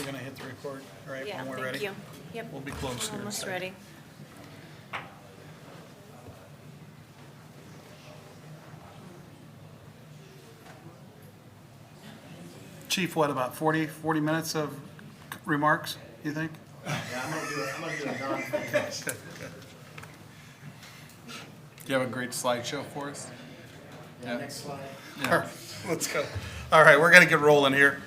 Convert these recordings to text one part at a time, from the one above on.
we're gonna hit the record, all right, Yeah, when we're thank ready. you. Yep. We'll be close here in a Almost second. ready. Chief, what, about 40 minutes of remarks, you think? Yeah, I'm gonna do a non-focus. Do you have a great slideshow for us? Yeah, next slide. All right, let's go. All right, we're gonna get rolling here.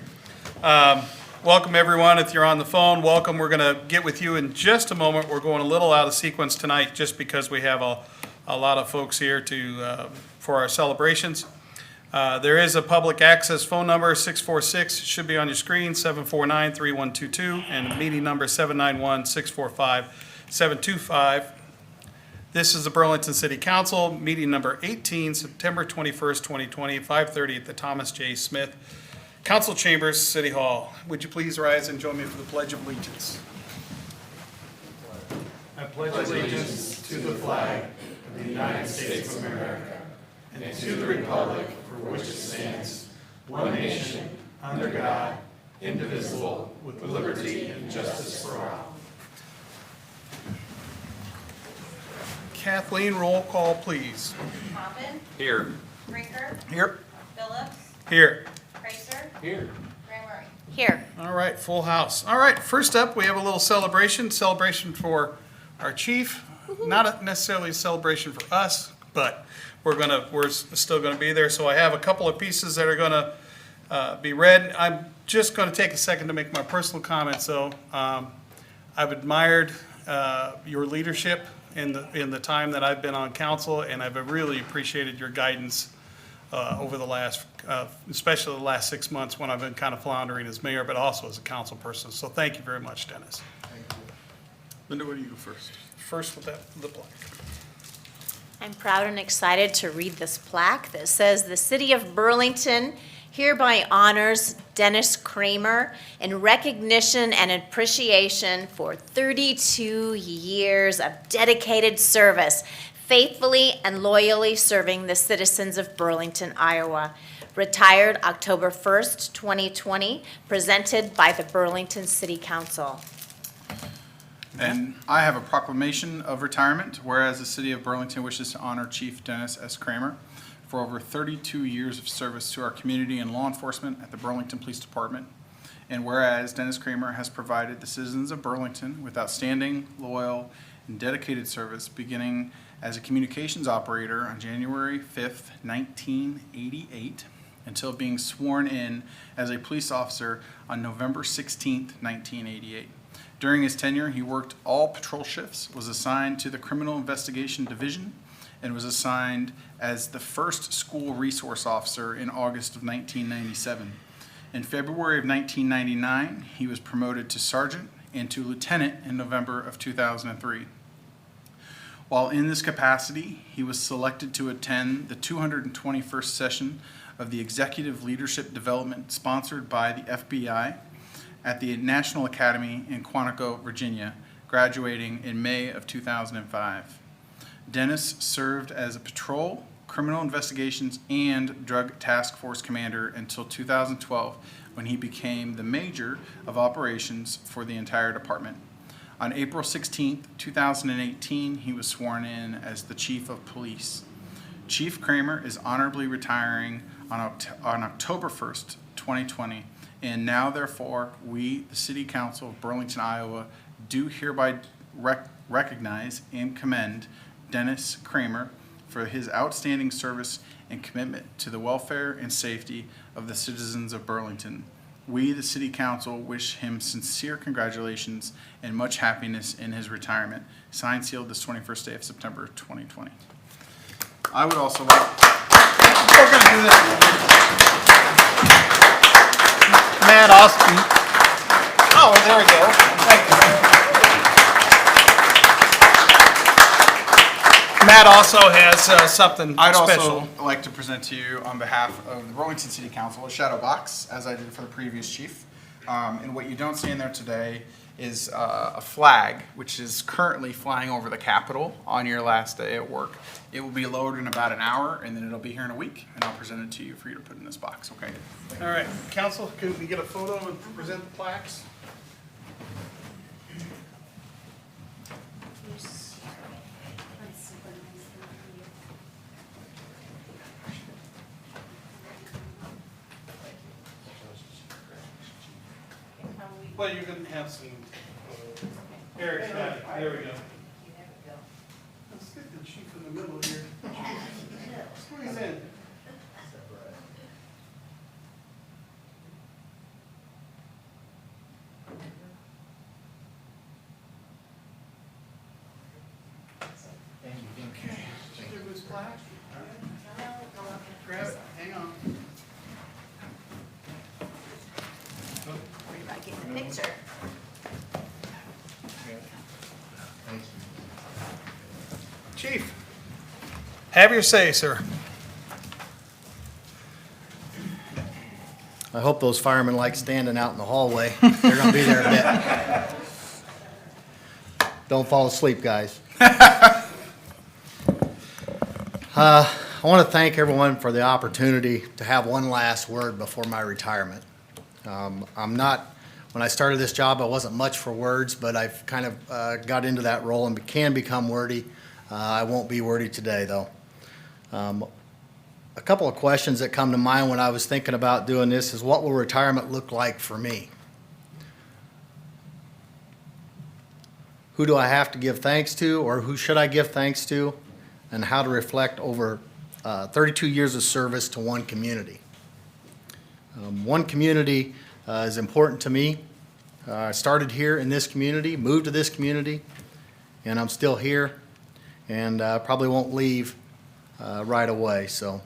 Welcome, everyone. If you're on the phone, welcome. We're gonna get with you in just a moment. We're going a little out of sequence tonight just because we have a lot of folks here for our celebrations. There is a public access phone number, 646, should be on your screen, 749-3122, and a meeting number 791-645-725. This is the Burlington City Council, meeting number 18, September 21st, 2020, 5:30 at the Thomas J. Smith Council Chambers, City Hall. Would you please rise and join me for the Pledge of Allegiance? I pledge allegiance to the flag of the United States of America and to the republic for which it stands, one nation, under God, indivisible, with liberty and justice for all. Kathleen, roll call, please. Poppin, Here. Rinker, Here. Phillips, Here. Chrysler, Here. Graham Murray. Here. All right, full house. All right, first up, we have a little celebration for our chief. Not necessarily a celebration for us, but we're still gonna be there. So I have a couple of pieces that are gonna be read. I'm just gonna take a second to make my personal comments, though. I've admired your leadership in the time that I've been on council, and I've really appreciated your guidance over the last, especially the last 6 months when I've been kind of floundering as mayor, but also as a council person. So thank you very much, Dennis. Linda, where do you go first? First with the plaque. I'm proud and excited to read this plaque that says, "The City of Burlington hereby honors Dennis Kramer in recognition and appreciation for 32 years of dedicated service, faithfully and loyally serving the citizens of Burlington, Iowa. Retired October 1st, 2020, presented by the Burlington City Council." And I have a proclamation of retirement, whereas the city of Burlington wishes to honor Chief Dennis S. Kramer for over 32 years of service to our community and law enforcement at the Burlington Police Department. And whereas Dennis Kramer has provided the citizens of Burlington with outstanding, loyal, and dedicated service, beginning as a communications operator on January 5th, 1988, until being sworn in as a police officer on November 16th, 1988. During his tenure, he worked all patrol shifts, was assigned to the Criminal Investigation Division, and was assigned as the first school resource officer in August of 1997. In February of 1999, he was promoted to sergeant and to lieutenant in November of 2003. While in this capacity, he was selected to attend the 221st session of the Executive Leadership Development sponsored by the FBI at the National Academy in Quantico, Virginia, graduating in May of 2005. Dennis served as a patrol, criminal investigations, and drug task force commander until 2012, when he became the major of operations for the entire department. On April 16, 2018, he was sworn in as the chief of police. Chief Kramer is honorably retiring on October 1st, 2020, and now therefore, we, the City Council of Burlington, Iowa, do hereby recognize and commend Dennis Kramer for his outstanding service and commitment to the welfare and safety of the citizens of Burlington. We, the City Council, wish him sincere congratulations and much happiness in his retirement. Signed, sealed, this 21st day of September 2020. I would also like... We're going to do this. Matt Austin. Oh, there we go. Thank you. Matt also has something I'd special. also like to present to you on behalf of the Burlington City Council a shadow box, as I did for the previous chief. And what you don't see in there today is a flag, which is currently flying over the Capitol on your last day at work. It will be lowered in about an hour, and then it'll be here in a week, and I'll present it to you for you to put in this box, okay? All right, council, can we get a photo and present the plaques? Well, you can have some, Eric's got it, there we go. Let's get the chief in the middle here. Squeeze in. Thank you. Okay. Give this plaque. Grab it, hang on. Worry about getting a picture. Thank you. Chief, have your say, sir. I hope those firemen like standing out in the hallway. They're gonna be there a bit. Don't fall asleep, guys. I want to thank everyone for the opportunity to have one last word before my retirement. When I started this job, I wasn't much for words, but I've kind of got into that role and can become wordy. I won't be wordy today, though. A couple of questions that come to mind when I was thinking about doing this is, what will retirement look like for me? Who do I have to give thanks to, or who should I give thanks to, and how to reflect over 32 years of service to one community. One community is important to me. I started here in this community, moved to this community, and I'm still here, and probably won't leave right away. So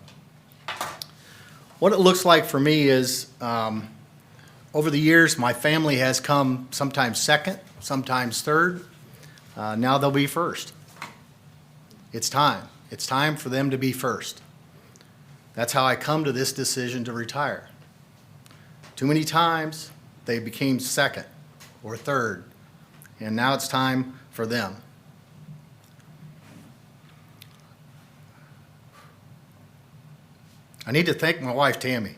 what it looks like for me is, over the years, my family has come sometimes second, sometimes third. Now they'll be first. It's time. It's time for them to be first. That's how I come to this decision to retire. Too many times they became second or third, and now it's time for them. I need to thank my wife, Tammy.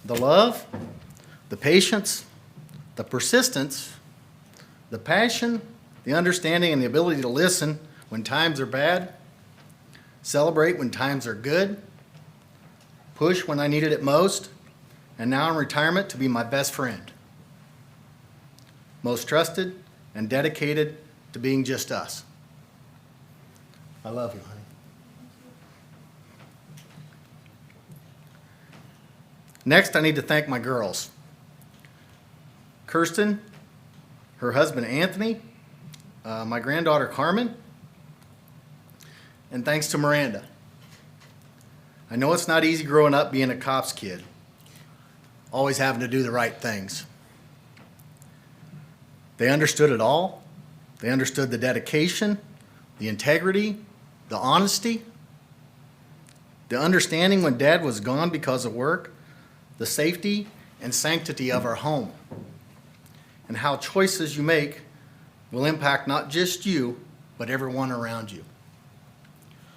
The love, the patience, the persistence, the passion, the understanding, and the ability to listen when times are bad, celebrate when times are good, push when I needed it most, and now in retirement to be my best friend. Most trusted and dedicated to being just us. I love you, honey. Next, I need to thank my girls. Kirsten, her husband Anthony, my granddaughter Carmen, and thanks to Miranda. I know it's not easy growing up being a cop's kid, always having to do the right things. They understood it all. They understood the dedication, the integrity, the honesty, the understanding when Dad was gone because of work, the safety and sanctity of our home, and how choices you make will impact not just you, but everyone around you.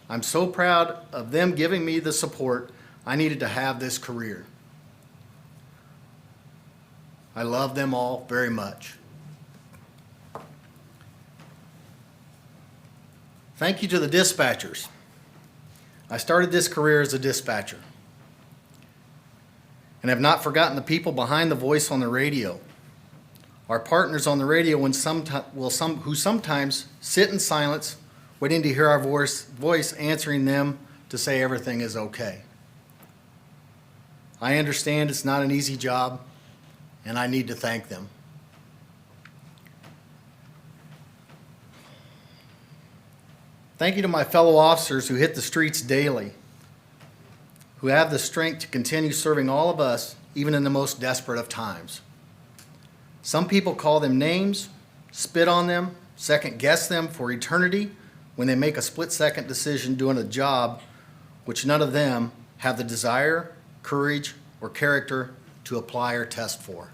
I'm so proud of them giving me the support I needed to have this career. I love them all very much. Thank you to the dispatchers. I started this career as a dispatcher and have not forgotten the people behind the voice on the radio. Our partners on the radio who sometimes sit in silence, waiting to hear our voice answering them to say everything is okay. I understand it's not an easy job, and I need to thank them. Thank you to my fellow officers who hit the streets daily, who have the strength to continue serving all of us, even in the most desperate of times. Some people call them names, spit on them, second guess them for eternity, when they make a split-second decision doing a job which none of them have the desire, courage, or character to apply or test for.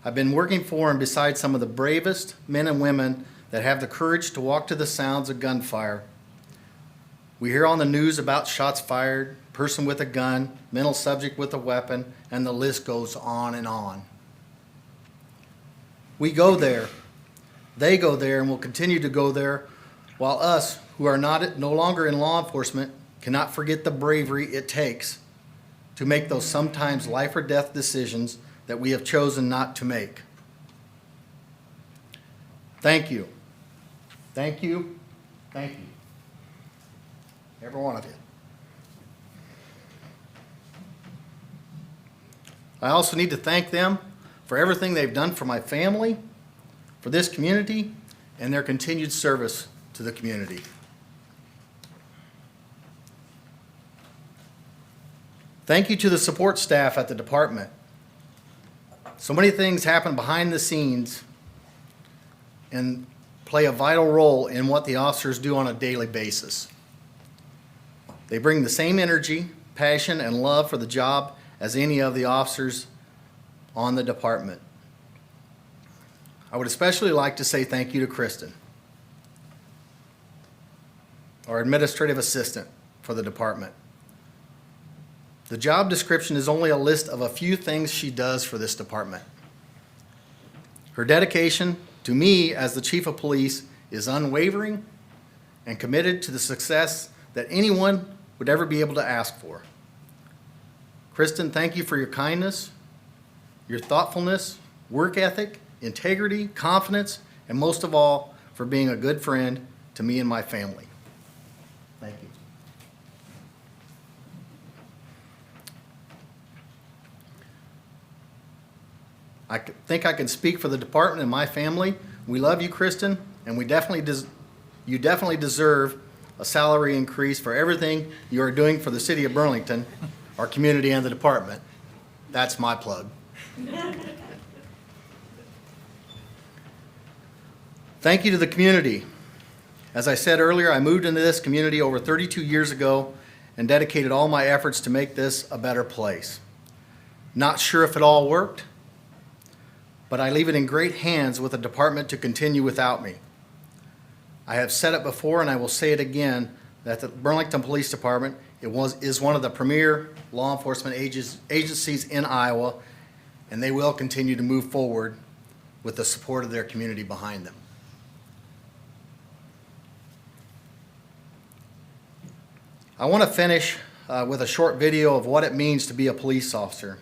I've been working for and beside some of the bravest men and women that have the courage to walk to the sounds of gunfire. We hear on the news about shots fired, person with a gun, mental subject with a weapon, and the list goes on and on. We go there, they go there, and will continue to go there, while us, who are no longer in law enforcement, cannot forget the bravery it takes to make those sometimes life or death decisions that we have chosen not to make. Thank you. Thank you. Thank you. Every one of you. I also need to thank them for everything they've done for my family, for this community, and their continued service to the community. Thank you to the support staff at the department. So many things happen behind the scenes and play a vital role in what the officers do on a daily basis. They bring the same energy, passion, and love for the job as any of the officers on the department. I would especially like to say thank you to Kristen, our administrative assistant for the department. The job description is only a list of a few things she does for this department. Her dedication to me as the chief of police is unwavering and committed to the success that anyone would ever be able to ask for. Kristen, thank you for your kindness, your thoughtfulness, work ethic, integrity, confidence, and most of all, for being a good friend to me and my family. Thank you. I think I can speak for the department and my family. We love you, Kristen, and you definitely deserve a salary increase for everything you are doing for the city of Burlington, our community, and the department. That's my plug. Thank you to the community. As I said earlier, I moved into this community over 32 years ago and dedicated all my efforts to make this a better place. Not sure if it all worked, but I leave it in great hands with the department to continue without me. I have said it before and I will say it again, that the Burlington Police Department is one of the premier law enforcement agencies in Iowa, and they will continue to move forward with the support of their community behind them. I want to finish with a short video of what it means to be a police officer.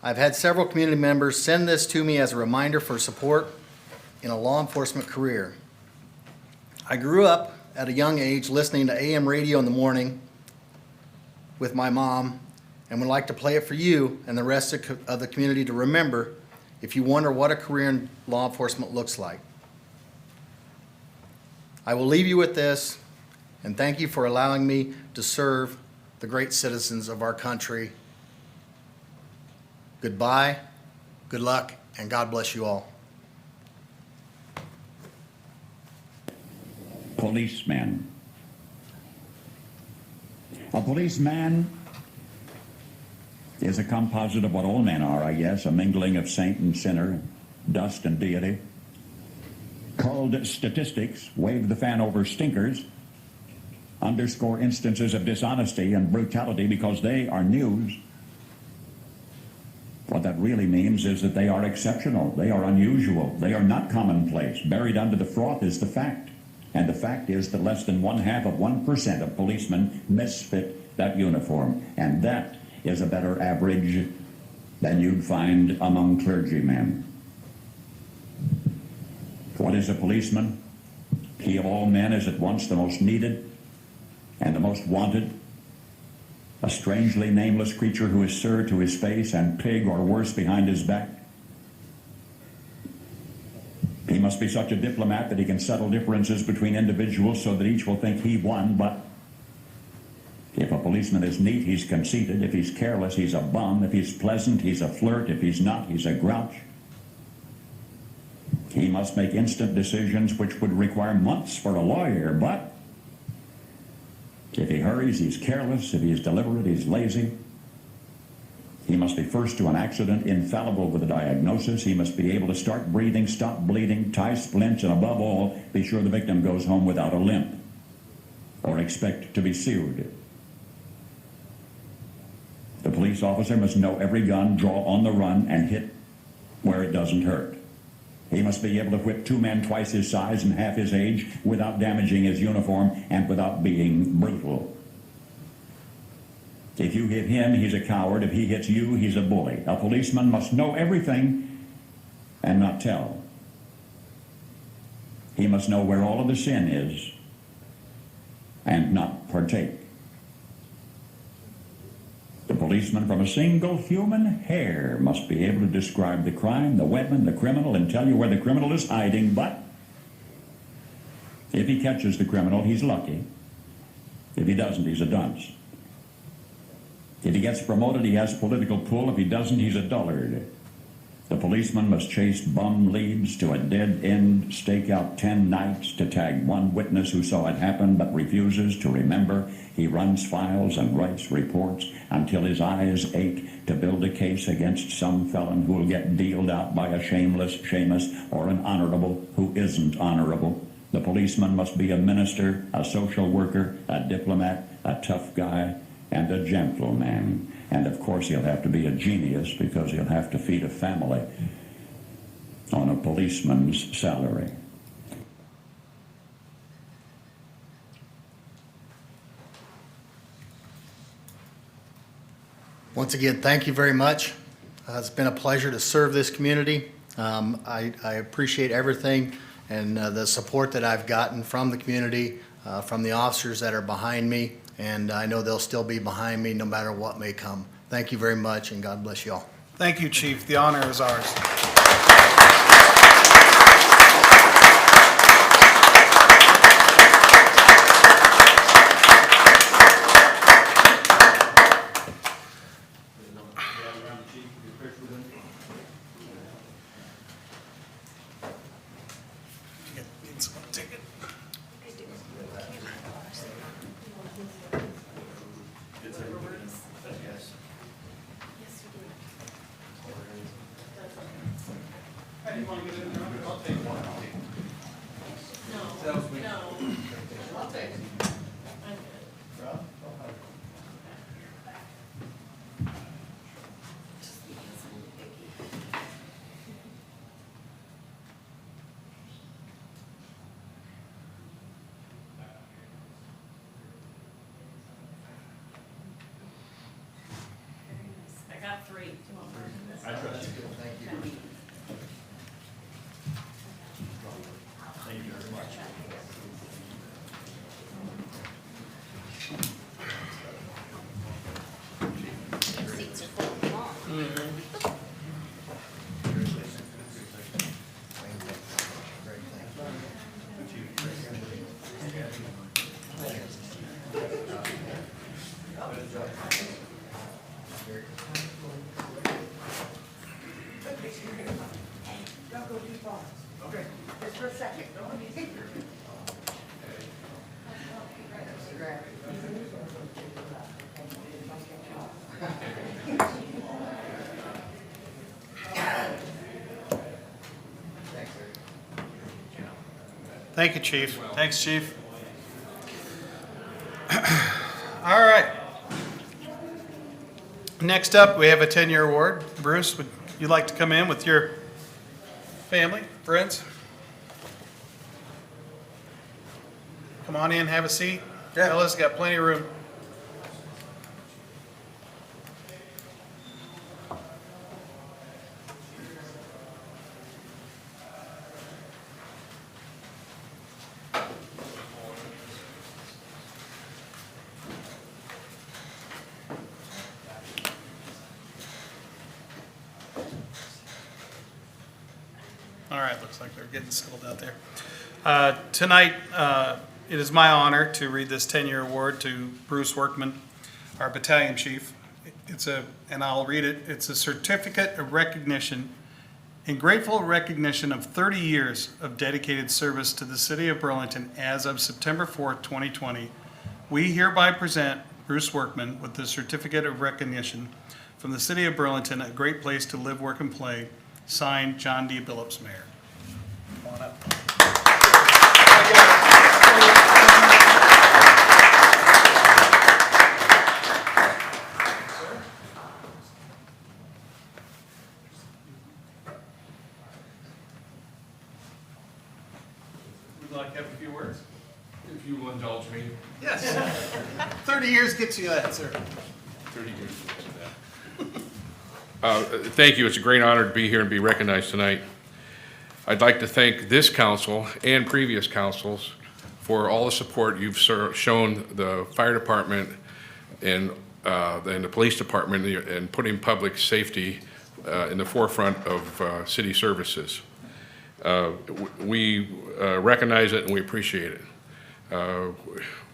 I've had several community members send this to me as a reminder for support in a law enforcement career. I grew up at a young age listening to AM radio in the morning with my mom, and would like to play it for you and the rest of the community to remember if you wonder what a career in law enforcement looks like. I will leave you with this, and thank you for allowing me to serve the great citizens of our country. Goodbye, good luck, and God bless you all. Policeman. A policeman is a composite of what all men are, I guess, a mingling of saint and sinner, dust and deity. Called statistics, wave the fan over stinkers, underscore instances of dishonesty and brutality because they are news. What that really means is that they are exceptional, they are unusual, they are not commonplace. Buried under the froth is the fact. And the fact is that less than 0.5% of policemen misfit that uniform. And that is a better average than you'd find among clergymen. What is a policeman? He of all men is at once the most needed and the most wanted. A strangely nameless creature who is sir to his face and pig or worse behind his back. He must be such a diplomat that he can settle differences between individuals so that each will think he won, but if a policeman is neat, he's conceited. If he's careless, he's a bum. If he's pleasant, he's a flirt. If he's not, he's a grouch. He must make instant decisions which would require months for a lawyer, but if he hurries, he's careless. If he's deliberate, he's lazy. He must be first to an accident, infallible with a diagnosis. He must be able to start breathing, stop bleeding, tie splints, and above all, be sure the victim goes home without a limp or expect to be sued. The police officer must know every gun, draw on the run, and hit where it doesn't hurt. He must be able to whip two men twice his size and half his age without damaging his uniform and without being brutal. If you hit him, he's a coward. If he hits you, he's a bully. A policeman must know everything and not tell. He must know where all of the sin is and not partake. The policeman from a single human hair must be able to describe the crime, the weapon, the criminal, and tell you where the criminal is hiding, but if he catches the criminal, he's lucky. If he doesn't, he's a dunce. If he gets promoted, he has political pull. If he doesn't, he's a dullard. The policeman must chase bum leads to a dead end, stake out 10 nights to tag one witness who saw it happen but refuses to remember. He runs files and writes reports until his eyes ache to build a case against some felon who will get dealed out by a shameless Seamus or an honorable who isn't honorable. The policeman must be a minister, a social worker, a diplomat, a tough guy, and a gentleman. And of course he'll have to be a genius because he'll have to feed a family on a policeman's salary. Once again, thank you very much. It's been a pleasure to serve this community. I appreciate everything and the support that I've gotten from the community, from the officers that are behind me, and I know they'll still be behind me no matter what may come. Thank you very much, and God bless you all. Thank you, Chief. The honor is ours. Take it. I got 3. Do you want more than this? Seats are full. Thank you, Chief. Thanks, Chief. All right. Next up, we have a 10-year award. Bruce, would you like to come in with your family, friends? Come on in, have a seat. Fellas, got plenty of room. All right, looks like they're getting settled out there. Tonight, it is my honor to read this 10-year award to Bruce Workman, our battalion chief. And I'll read it. It's a certificate of recognition In grateful recognition of 30 years of dedicated service to the city of Burlington as of September 4th, 2020, we hereby present Bruce Workman with the certificate of recognition from the city of Burlington, a great place to live, work, and play. Signed, John D. Billups, Mayor. Come on up. Would you like to have a few words? If you will indulge me, Yes. 30 years gets you that, sir. 30 years to that. Thank you. It's a great honor to be here and be recognized tonight. I'd like to thank this council and previous councils for all the support you've shown the fire department and the police department in putting public safety in the forefront of city services. We recognize it and we appreciate it.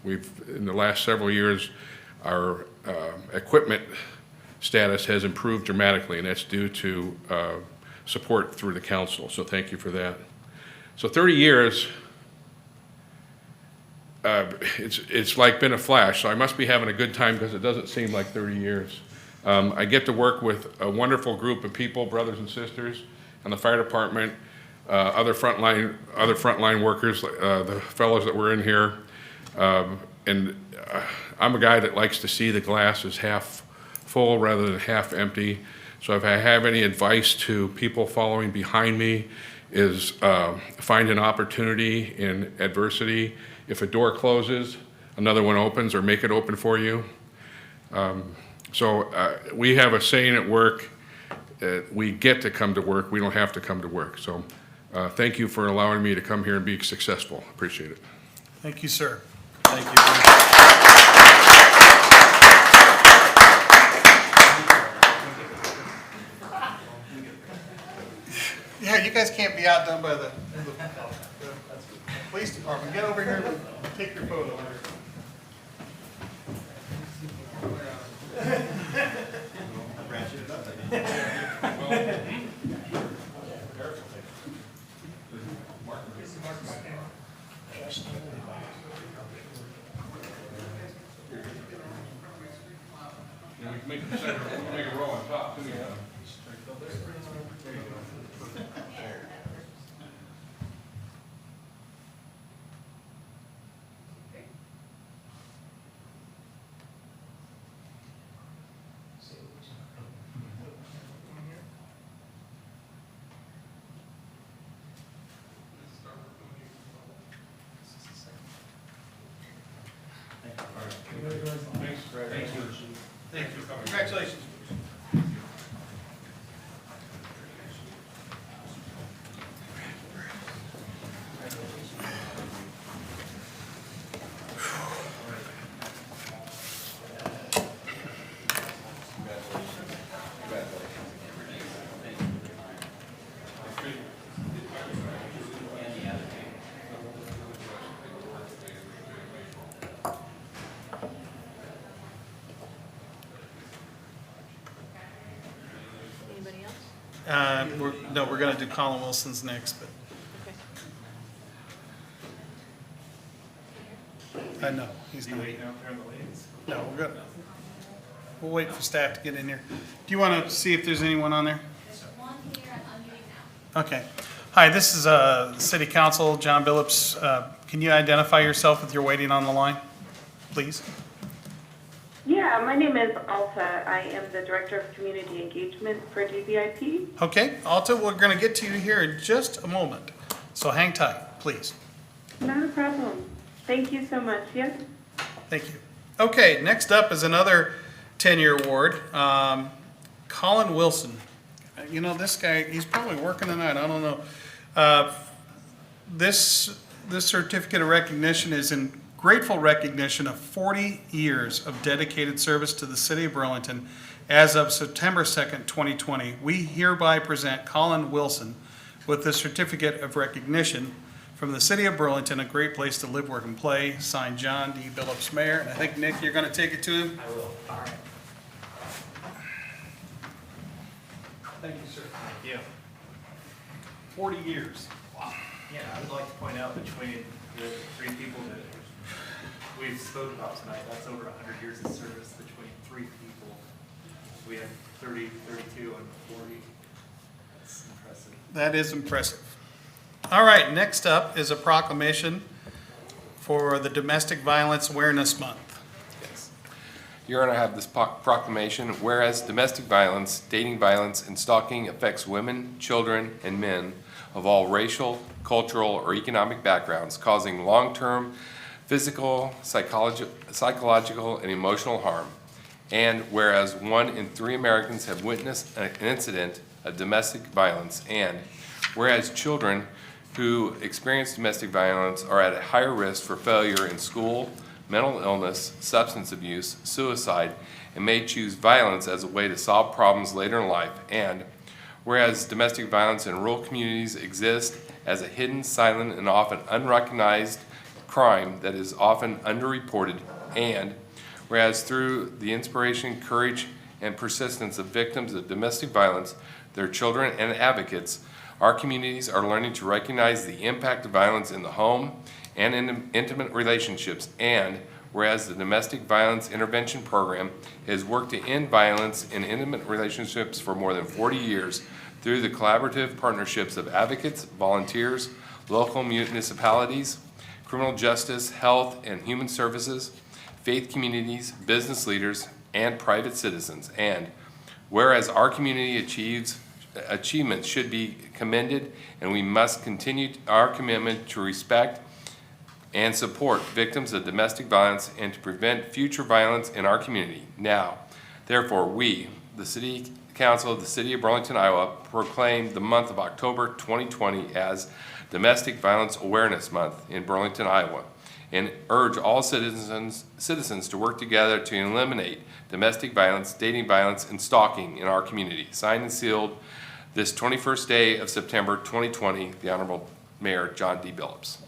In the last several years, our equipment status has improved dramatically, and that's due to support through the council, so thank you for that. So 30 years, it's like been a flash, so I must be having a good time because it doesn't seem like 30 years. I get to work with a wonderful group of people, brothers and sisters, and the fire department, other frontline workers, the fellows that were in here, and I'm a guy that likes to see the glass as half full rather than half empty. So if I have any advice to people following behind me is find an opportunity in adversity. If a door closes, another one opens, or make it open for you. We have a saying at work, we get to come to work, we don't have to come to work. So thank you for allowing me to come here and be successful. Appreciate it. Thank you, sir. Thank you. Yeah, you guys can't be outdone by the police department. Get over here and take your photo. We can make a row on top, too. Thank you. Congratulations. Anybody else? We're going to do Colin Wilson's next, but no, he's not. No, we're good. We'll wait for staff to get in here. Do you want to see if there's anyone on there? There's one here, I'm unmuting now. Okay. Hi, this is City Council, John Billups. Can you identify yourself if you're waiting on the line, please? Yeah, my name is Alta. I am the Director of Community Engagement for GVIP. Okay, Alta, we're going to get to you here in just a moment. So hang tight, please. Not a problem. Thank you so much. Yes? Thank you. Okay, next up is another 10-year award. Colin Wilson. You know, this guy, he's probably working tonight, I don't know. This certificate of recognition is in grateful recognition of 40 years of dedicated service to the city of Burlington as of September 2nd, 2020. We hereby present Colin Wilson with the certificate of recognition from the city of Burlington, a great place to live, work, and play. Signed, John D. Billups, Mayor. And I think, Nick, you're going to take it to him? I will. All right. Thank you, sir. Thank you. 40 years. Yeah, I would like to point out between the three people that we've spoken about tonight, that's over 100 years of service between three people. We have 30, 32, and 40. That's impressive. That is impressive. All right, next up is a proclamation for the Domestic Violence Awareness Month. Yes. Your Honor, I have this proclamation, whereas domestic violence, dating violence, and stalking affects women, children, and men of all racial, cultural, or economic backgrounds, causing long-term physical, psychological, and emotional harm. And whereas 1 in 3 Americans have witnessed an incident of domestic violence, and whereas children who experience domestic violence are at a higher risk for failure in school, mental illness, substance abuse, suicide, and may choose violence as a way to solve problems later in life. And whereas domestic violence in rural communities exists as a hidden, silent, and often unrecognized crime that is often underreported. And whereas through the inspiration, courage, and persistence of victims of domestic violence, their children, and advocates, our communities are learning to recognize the impact of violence in the home and in intimate relationships. And whereas the Domestic Violence Intervention Program has worked to end violence in intimate relationships for more than 40 years through the collaborative partnerships of advocates, volunteers, local municipalities, criminal justice, health and human services, faith communities, business leaders, and private citizens. And whereas our community achievements should be commended, and we must continue our commitment to respect and support victims of domestic violence and to prevent future violence in our community. Now, therefore, we, the City Council of the City of Burlington, Iowa, proclaim the month of October 2020 as Domestic Violence Awareness Month in Burlington, Iowa, and urge all citizens to work together to eliminate domestic violence, dating violence, and stalking in our community. Signed and sealed this 21st day of September 2020, the Honorable Mayor John D. Billups.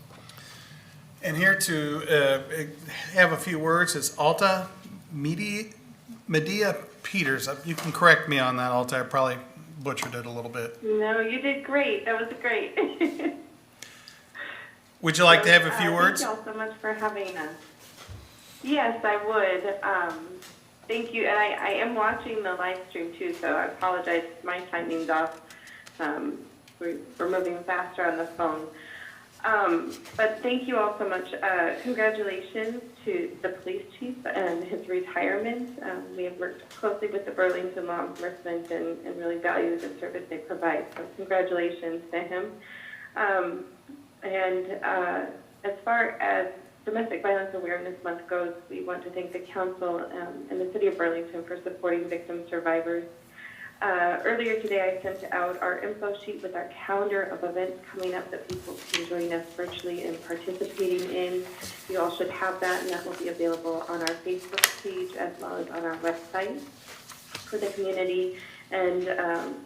And here to have a few words is Alta Medea Peters. You can correct me on that, Alta. I probably butchered it a little bit. No, you did great. That was great. Would you like to have a few words? Thank you all so much for having us. Yes, I would. Thank you. And I am watching the live stream too, so I apologize. My timing's off. We're moving faster on the phone. But thank you all so much. Congratulations to the police chief and his retirement. We have worked closely with the Burlington law enforcement and really value the service they provide. So congratulations to him. As far as Domestic Violence Awareness Month goes, we want to thank the council and the city of Burlington for supporting victim survivors. Earlier today, I sent out our info sheet with our calendar of events coming up that people can join us virtually and participating in. You all should have that, and that will be available on our Facebook page as well as on our website for the community, and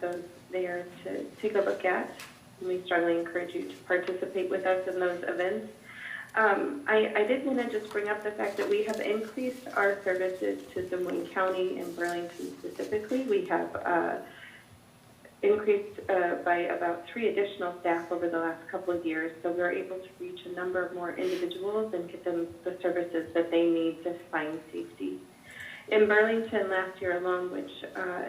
those there to take a look at. We strongly encourage you to participate with us in those events. I did want to just bring up the fact that we have increased our services to Des Moines County and Burlington specifically. We have increased by about 3 additional staff over the last couple of years, so we're able to reach a number of more individuals and get them the services that they need to find safety. In Burlington last year alone, which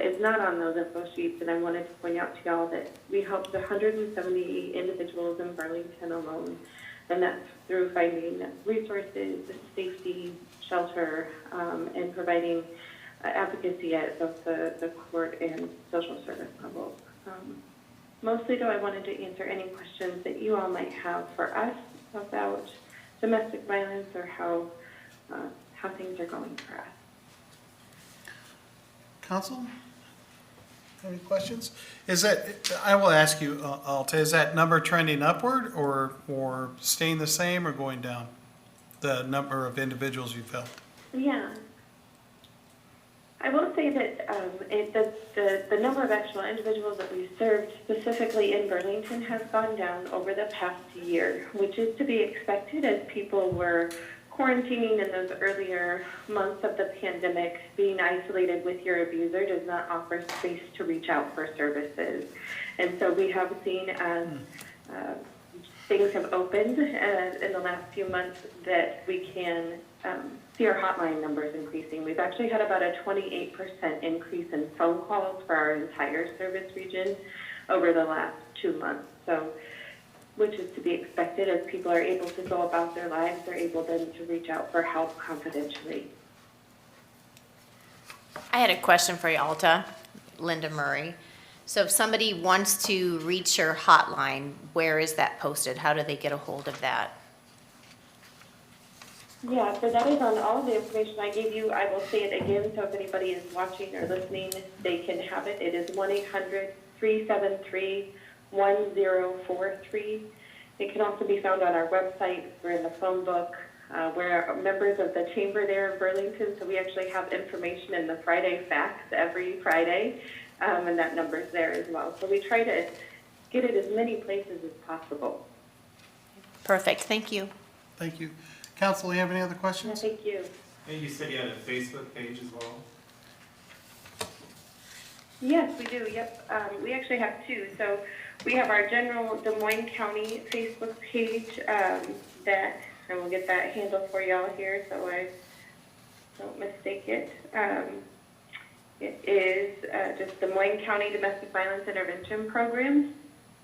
is not on those info sheets, and I wanted to point out to y'all that we helped 178 individuals in Burlington alone, and that's through finding resources, safety, shelter, and providing advocacy at both the court and social service levels. Mostly, though, I wanted to answer any questions that you all might have for us about domestic violence or how things are going for us. Council, any questions? I will ask you, Alta, is that number trending upward or staying the same or going down? The number of individuals you've helped? Yeah. I will say that the number of actual individuals that we've served specifically in Burlington has gone down over the past year, which is to be expected as people were quarantining in those earlier months of the pandemic. Being isolated with your abuser does not offer space to reach out for services. And so we have seen as things have opened in the last few months that we can see our hotline numbers increasing. We've actually had about a 28% increase in phone calls for our entire service region over the last 2 months. So, which is to be expected as people are able to go about their lives, they're able then to reach out for help confidentially. I had a question for you, Alta, Linda Murray. So if somebody wants to reach your hotline, where is that posted? How do they get a hold of that? Yeah, so that is on all of the information I gave you. I will say it again, so if anybody is watching or listening, they can have it. It is 1-800-373-1043. It can also be found on our website. We're in the phone book. We're members of the chamber there in Burlington, so we actually have information in the Friday facts every Friday, and that number's there as well. So we try to get it as many places as possible. Perfect, thank you. Thank you. Council, do you have any other Yeah, questions? thank you. And you said you had a Facebook page as well? Yes, we do, yep. We actually have two. So we have our general Des Moines County Facebook page that, and we'll get that handle for y'all here so I don't mistake it. It is just Des Moines County Domestic Violence Intervention Program.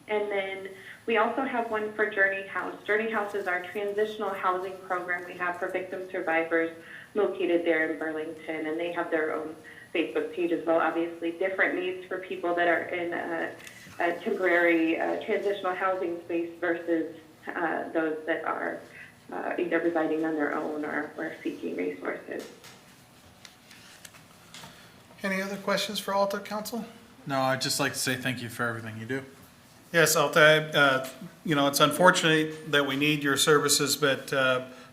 And then we also have one for Journey House. Journey House is our transitional housing program we have for victim survivors located there in Burlington, and they have their own Facebook page as well. Obviously, different needs for people that are in a temporary transitional housing space versus those that are either residing on their own or seeking resources. Any other questions for Alta, Council? No, I'd just like to say thank you for everything you do. Yes, Alta, it's unfortunate that we need your services, but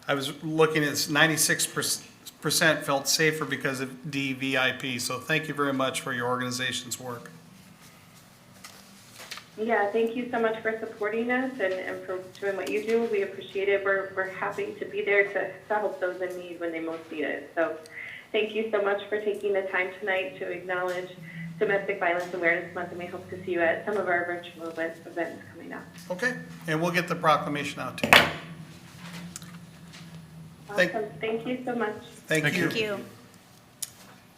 I was looking at 96% felt safer because of DVIP. So thank you very much for your organization's work. Yeah, thank you so much for supporting us and for doing what you do. We appreciate it. We're happy to be there to help those in need when they most need it. So thank you so much for taking the time tonight to acknowledge Domestic Violence Awareness Month, and we hope to see you at some of our virtual events coming up. Okay, and we'll get the proclamation out to you. Awesome. Thank you so much. Thank you. Thank you.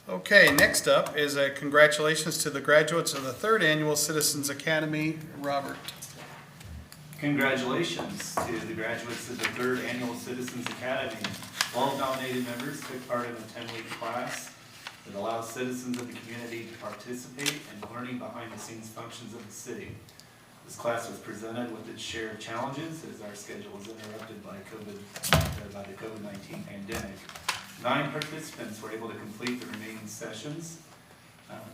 Okay, next up is a congratulations to the graduates of the 3rd Annual Citizens Academy. Robert. Congratulations to the graduates of the 3rd Annual Citizens Academy. 12 nominated members took part in a 10-week class that allows citizens of the community to participate in learning behind-the-scenes functions of the city. This class was presented with its share of challenges as our schedule was interrupted by the COVID-19 pandemic. 9 participants were able to complete the remaining sessions.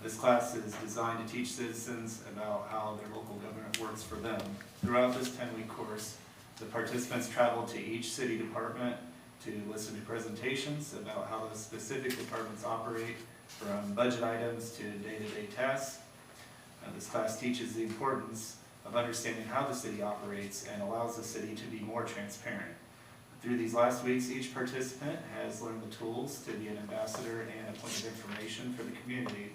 This class is designed to teach citizens about how their local government works for them. Throughout this 10-week course, the participants traveled to each city department to listen to presentations about how the specific departments operate, from budget items to day-to-day tasks. This class teaches the importance of understanding how the city operates and allows the city to be more transparent. Through these last weeks, each participant has learned the tools to be an ambassador and a point of information for the community.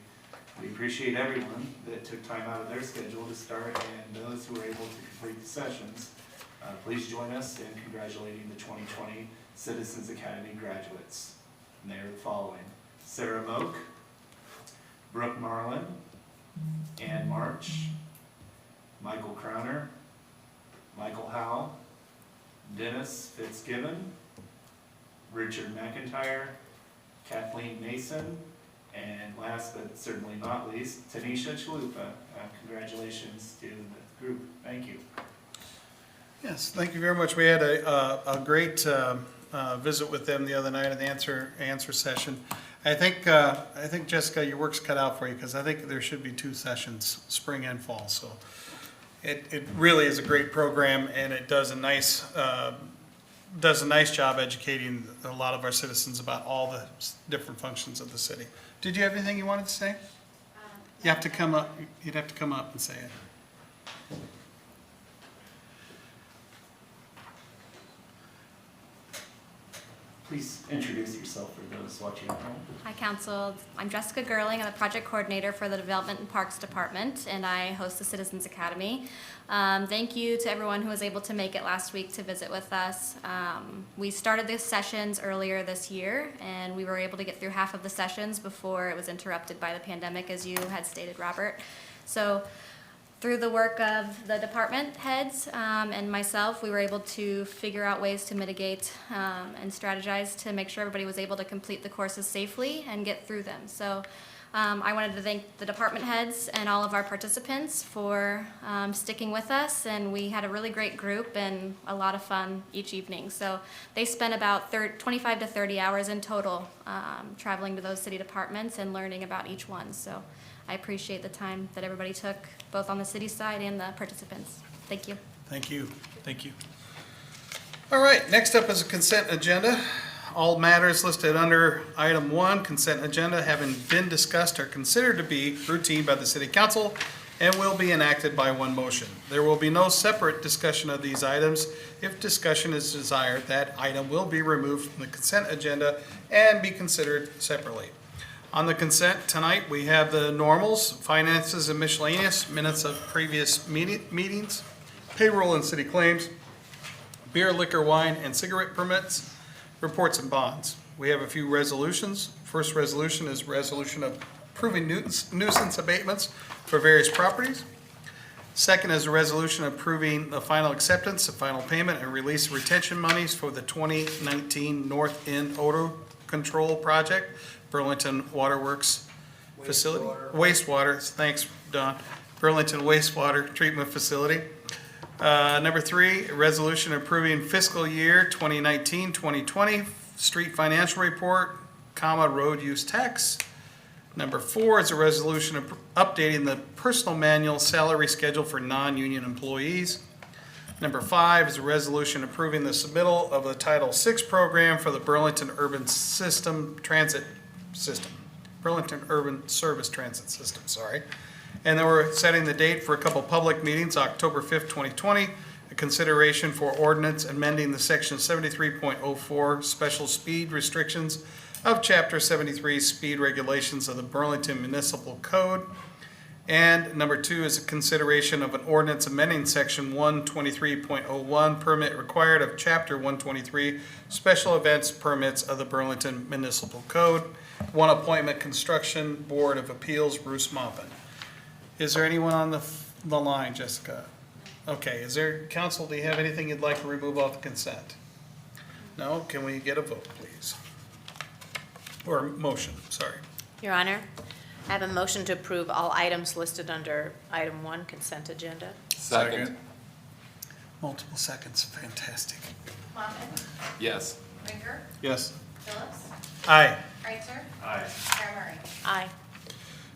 We appreciate everyone that took time out of their schedule to start and those who were able to complete the sessions. Please join us in congratulating the 2020 Citizens Academy graduates. And they are the following: Sarah Moak, Brooke Marlin, Ann March, Michael Crowner, Michael Howe, Dennis Fitzgibbon, Richard McIntyre, Kathleen Mason, and last but certainly not least, Tanisha Chalupa. Congratulations to the group. Thank you. Yes, thank you very much. We had a great visit with them the other night in the answer session. I think Jessica, your work's cut out for you because I think there should be 2 sessions, spring and fall. So it really is a great program, and it does a nice job educating a lot of our citizens about all the different functions of the city. Did you have anything you wanted to say? You have to come up. You'd have to come up and say it. Please introduce yourself for those watching at home. Hi, Council. I'm Jessica Gerling. I'm the project coordinator for the Development and Parks Department, and I host the Citizens Academy. Thank you to everyone who was able to make it last week to visit with us. We started the sessions earlier this year, and we were able to get through half of the sessions before it was interrupted by the pandemic, as you had stated, Robert. So through the work of the department heads and myself, we were able to figure out ways to mitigate and strategize to make sure everybody was able to complete the courses safely and get through them. So I wanted to thank the department heads and all of our participants for sticking with us, and we had a really great group and a lot of fun each evening. So they spent about 25 to 30 hours in total traveling to those city departments and learning about each one. So I appreciate the time that everybody took, both on the city side and the participants. Thank you. Thank you. Thank you. All right, next up is a consent agenda. All matters listed under item 1, consent agenda, having been discussed, are considered to be routine by the city council and will be enacted by one motion. There will be no separate discussion of these items. If discussion is desired, that item will be removed from the consent agenda and be considered separately. On the consent tonight, we have the normals, finances and miscellaneous, minutes of previous meetings, payroll and city claims, beer, liquor, wine, and cigarette permits, reports and bonds. We have a few resolutions. First resolution is resolution of approving nuisance abatements for various properties. Second is a resolution approving the final acceptance, the final payment, and release of retention monies for the 2019 North End Odor Control Project, Burlington Waterworks Facility. Wastewater, thanks, Don. Burlington Wastewater Treatment Facility. Number 3, a resolution approving fiscal year 2019-2020 street financial report, road use tax. Number 4 is a resolution updating the personal manual salary schedule for non-union employees. Number 5 is a resolution approving the submittal of the Title VI program for the Burlington Urban Burlington Urban Service Transit System, sorry. And then we're setting the date for a couple public meetings, October 5th, 2020, a consideration for ordinance amending the section 73.04 special speed restrictions of chapter 73 speed regulations of the Burlington Municipal Code. And number 2 is a consideration of an ordinance amending section 123.01 permit required of chapter 123 special events permits of the Burlington Municipal Code. One appointment, Construction Board of Appeals, Bruce Maupin. Is there anyone on the line, Jessica? Okay, is there, council, do you have anything you'd like to remove off the consent? No? Can we get a vote, please? Or motion, sorry. Your Honor, I have a motion to approve all items listed under item 1, consent agenda. Second. Multiple seconds, fantastic. Plotman, Yes. Rinker, Yes. Phillips, Aye. Kreitzer, Aye. Mayor Murray. Aye.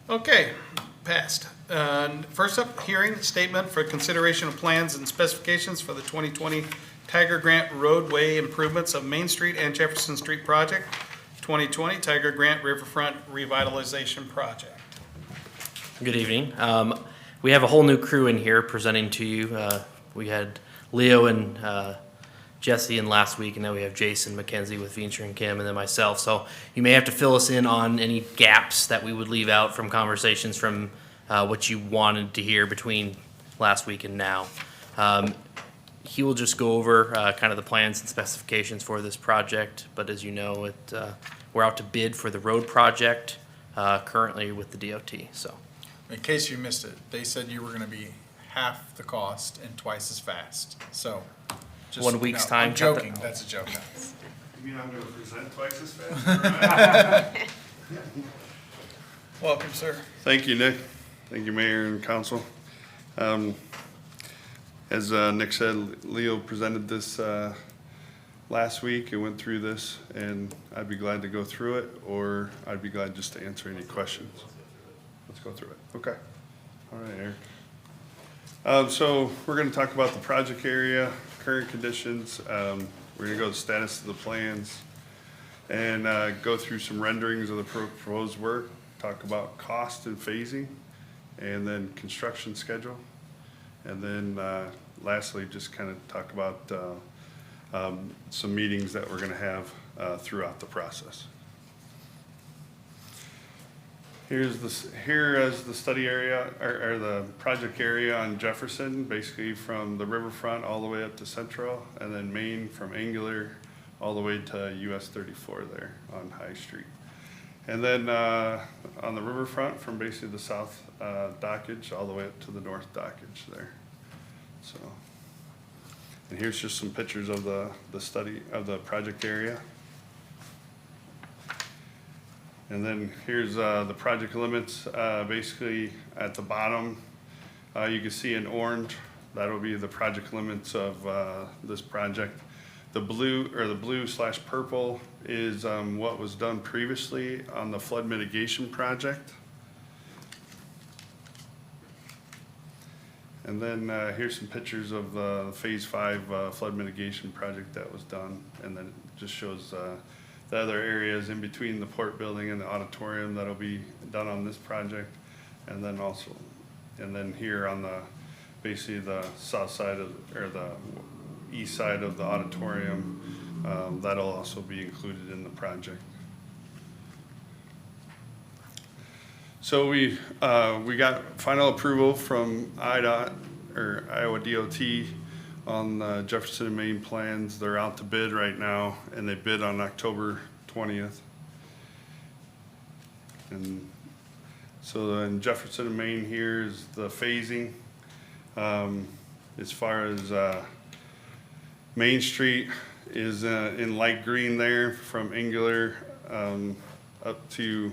Okay, passed. First up, hearing statement for consideration of plans and specifications for the 2020 Tiger Grant roadway improvements of Main Street and Jefferson Street project, 2020 Tiger Grant Riverfront Revitalization Project. Good evening. We have a whole new crew in here presenting to you. We had Leo and Jesse in last week, and now we have Jason McKenzie with Venture and Kim, and then myself. So you may have to fill us in on any gaps that we would leave out from conversations from what you wanted to hear between last week and now. He will just go over kind of the plans and specifications for this project, but as you know, we're out to bid for the road project currently with the DOT. So, In case you missed it, they said you were gonna be half the cost and twice as fast, so. just- 1 week's no, time. I'm joking, that's a joke. You mean I'm gonna present twice as fast? Welcome, sir. Thank you, Nick. Thank you, Mayor and Council. As Nick said, Leo presented this last week and went through this, and I'd be glad to go through it, or I'd be glad just to answer any questions. Let's go through it. Okay. All right, Eric. So we're going to talk about the project area, current conditions. We're going to go to the status of the plans and go through some renderings of the proposed work, talk about cost and phasing, and then construction schedule. And then lastly, just kind of talk about some meetings that we're going to have throughout the process. Here is the study area, or the project area on Jefferson, basically from the riverfront all the way up to Central, and then Main from Angular all the way to US 34 there on High Street. And then on the riverfront from basically the south dockage all the way up to the north dockage there. So, and here's just some pictures of the study of the project area. And then here's the project limits. Basically at the bottom, you can see in orange, that'll be the project limits of this project. The blue/purple is what was done previously on the flood mitigation project. And then here's some pictures of the Phase 5 flood mitigation project that was done. And then it just shows the other areas in between the port building and the auditorium that'll be done on this project. And then also, and then here on the, basically the south side of, or the east side of the auditorium, that'll also be included in the project. So we got final approval from IDOT, or Iowa DOT, on the Jefferson and Main plans. They're out to bid right now, and they bid on October 20th. And so in Jefferson and Main, here is the phasing. As far as Main Street is in light green there from Angular up to,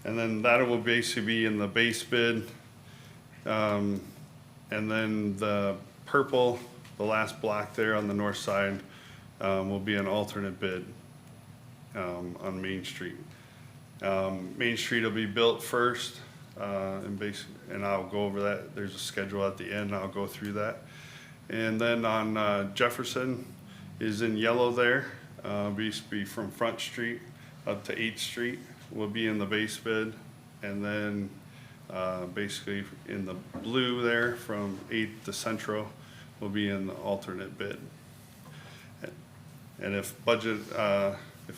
and then that will basically be in the base bid. And then the purple, the last block there on the north side, will be an alternate bid on Main Street. Main Street will be built first, and I'll go over that. There's a schedule at the end, I'll go through that. And then on Jefferson is in yellow there, be from Front Street up to 8th Street will be in the base bid. And then basically in the blue there from 8th to Central will be in the alternate bid. And if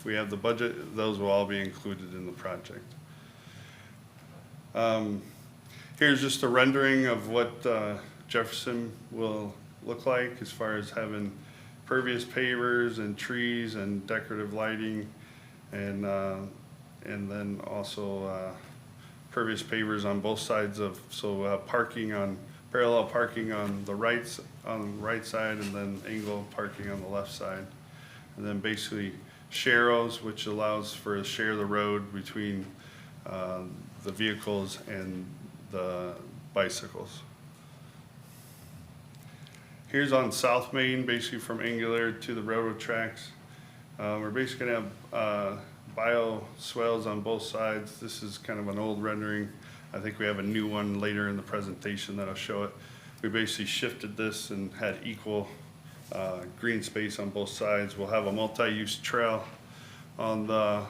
we have the budget, those will all be included in the project. Here's just a rendering of what Jefferson will look like as far as having pervious pavers and trees and decorative lighting, and then also pervious pavers on both sides of, so parallel parking on the right side, and then angle parking on the left side. And then basically sharrows, which allows for a share the road between the vehicles and the bicycles. Here's on South Main, basically from Angular to the railroad tracks. We're basically gonna have bio swales on both sides. This is kind of an old rendering. I think we have a new one later in the presentation that'll show it. We basically shifted this and had equal green space on both sides. We'll have a multi-use trail on the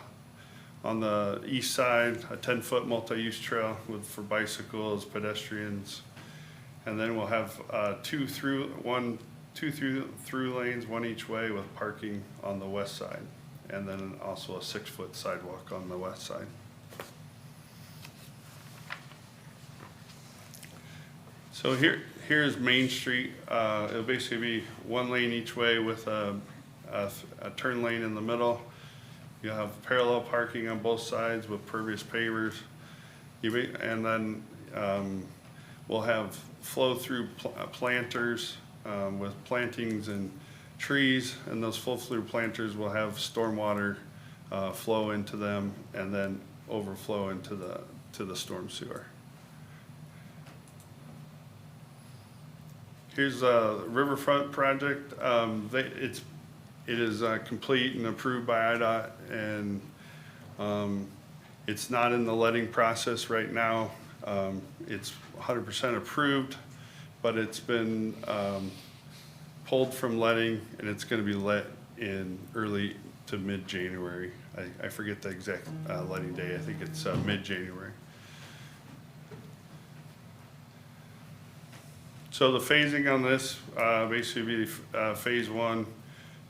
east side, a 10-foot multi-use trail for bicycles, pedestrians. And then we'll have two through lanes, one each way, with parking on the west side. And then also a 6-foot sidewalk on the west side. So here's Main Street. It'll basically be one lane each way with a turn lane in the middle. You'll have parallel parking on both sides with pervious pavers. And then we'll have flow-through planters with plantings and trees, and those flow-through planters will have stormwater flow into them and then overflow into the storm sewer. Here's a riverfront project. It is complete and approved by IDOT, and it's not in the letting process right now. It's 100% approved, but it's been pulled from letting, and it's going to be let in early to mid-January. I forget the exact letting day. I think it's mid-January. So the phasing on this basically be phase 1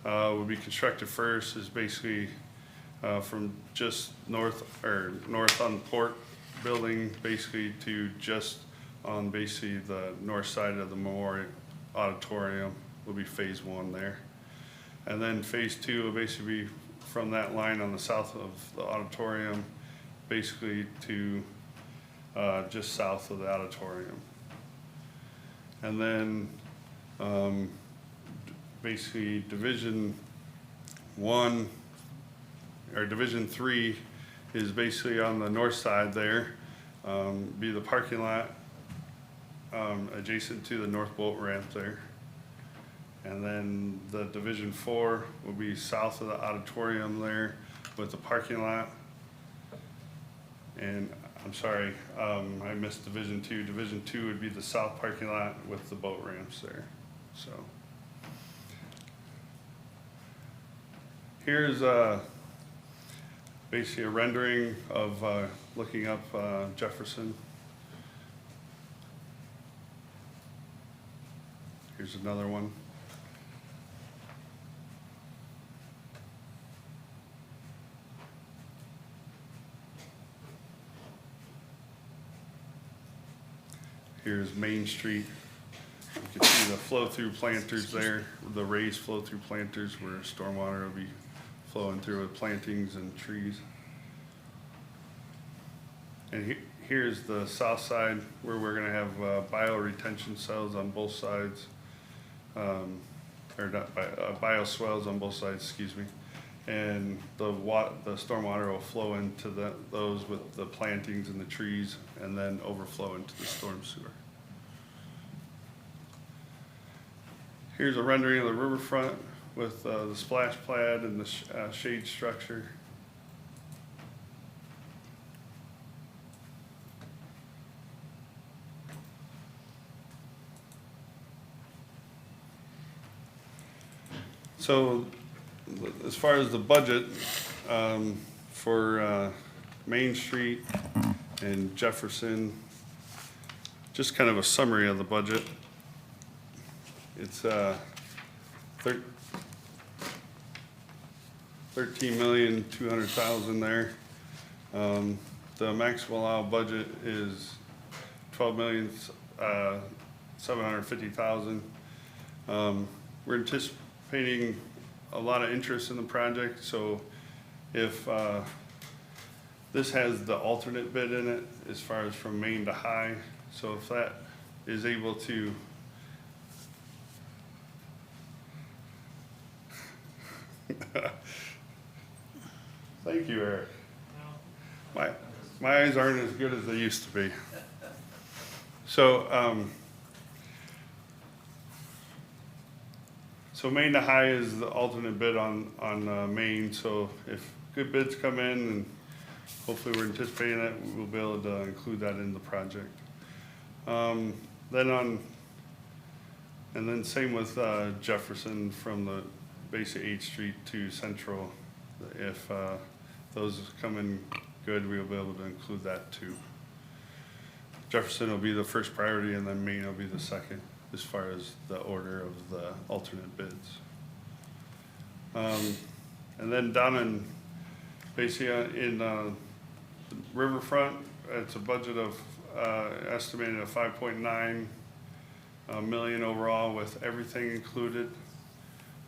would be constructed first is basically from just north on Port Building, basically to just on basically the north side of the Memorial Auditorium will be phase 1 there. And then phase 2 will basically be from that line on the south of the auditorium, basically to just south of the auditorium. And then basically Division 1 or Division 3 is basically on the north side there, be the parking lot adjacent to the north boat ramp there. And then the Division 4 will be south of the auditorium there with the parking lot. And I'm sorry, I missed Division 2. Division 2 would be the south parking lot with the boat ramps there, so. Here's basically a rendering of looking up Jefferson. Here's another one. Here's Main Street. You can see the flow-through planters there, the raised flow-through planters where stormwater will be flowing through with plantings and trees. And here's the south side where we're gonna have bioretention cells on both sides. Or not, bioswales on both sides, excuse me. And the stormwater will flow into those with the plantings and the trees and then overflow into the storm sewer. Here's a rendering of the riverfront with the splash pad and the shade structure. So as far as the budget for Main Street and Jefferson, just kind of a summary of the budget. It's $13,200,000 there. The maximum allowed budget is $12,750,000. We're anticipating a lot of interest in the project, so if this has the alternate bid in it as far as from Main to High, so if that is able to Thank you, Eric. My eyes aren't as good as they used to be. So, so Main to High is the alternate bid on Main. So if good bids come in, and hopefully we're anticipating that, we'll be able to include that in the project. And then same with Jefferson from the base of 8th Street to Central. If those come in good, we'll be able to include that too. Jefferson will be the first priority, and then Main will be the second as far as the order of the alternate bids. And then down in basically in Riverfront, it's a budget of estimated at 5.9 million overall with everything included.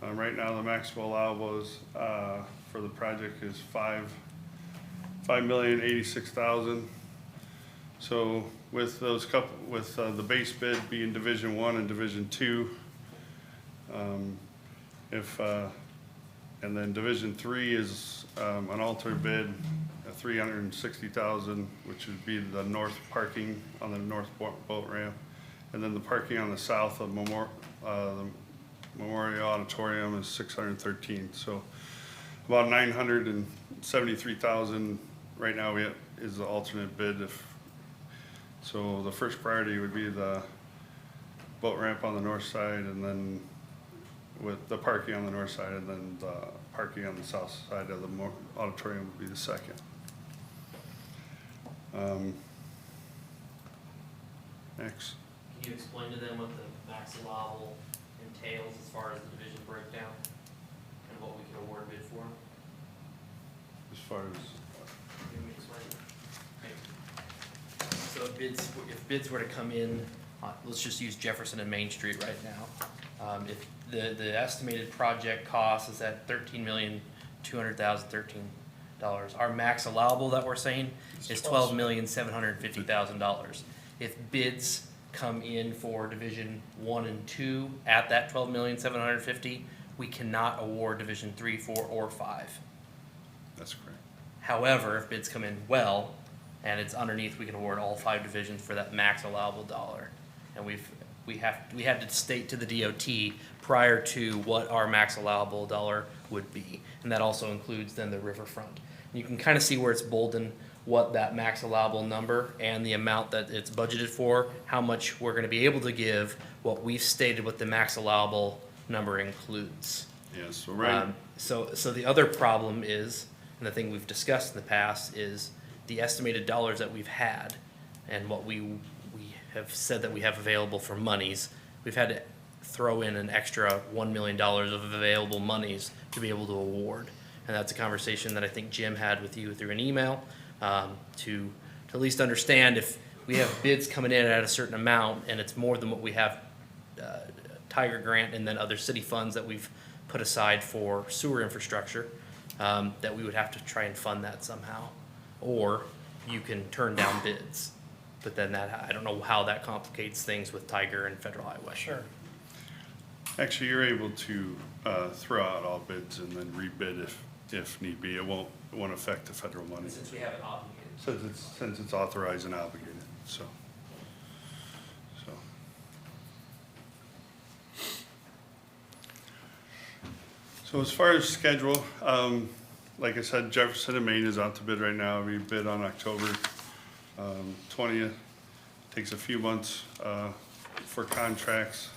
Right now, the maximum allowable for the project is $5,086,000. So with those the base bid being Division 1 and Division 2, and then Division 3 is an alternate bid at $360,000, which would be the north parking on the north boat ramp, and then the parking on the south of the Memorial Auditorium is $613,000. So about $973,000 right now is the alternate bid. So the first priority would be the boat ramp on the north side, and then with the parking on the north side, and then the parking on the south side of the auditorium would be the second. Next. Can you explain to them what the max allowable entails as far as the division breakdown? what we could award bid for? As far as, So if bids were to come in, let's just use Jefferson and Main Street right now. If the estimated project cost is at $13,200,013. Our max allowable that we're saying is $12,750,000. If bids come in for Division 1 and 2 at that $12,750,000, we cannot award Division 3, 4, or 5. that's correct. However, if bids come in well, and it's underneath, we can award all 5 divisions for that max allowable dollar. And we had to state to the DOT prior to what our max allowable dollar would be. And that also includes then the riverfront. And you can kind of see where it's bolded what that max allowable number and the amount that it's budgeted for, how much we're gonna be able to give, what we've stated what the max allowable number includes. Yeah, so right, So the other problem is, and the thing we've discussed in the past, is the estimated dollars that we've had and what we have said that we have available for monies. We've had to throw in an extra $1 million of available monies to be able to award. And that's a conversation that I think Jim had with you through an email, to at least understand if we have bids coming in at a certain amount and it's more than what we have Tiger Grant and then other city funds that we've put aside for sewer infrastructure, that we would have to try and fund that somehow. Or you can turn down bids. But then that, I don't know how that complicates things with Tiger and Federal Highway. Sure. actually, you're able to throw out all bids and then rebid if need be. It won't affect the federal money. Since we have it obligated. Since it's authorized and obligated, so. So as far as schedule, like I said, Jefferson and Main is out to bid right now. We bid on October 20th. Takes a few months for contracts.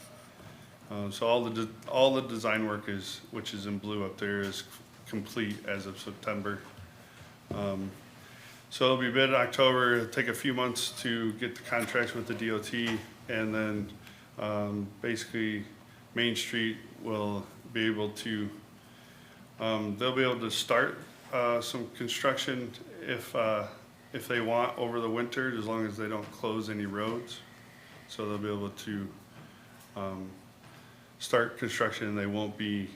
So all the design work is, which is in blue up there, is complete as of September. So it'll be bid in October. It'll take a few months to get the contracts with the DOT, and then basically Main Street will be able to, they'll be able to start some construction if they want over the winter, as long as they don't close any roads. So they'll be able to start construction, and they won't be,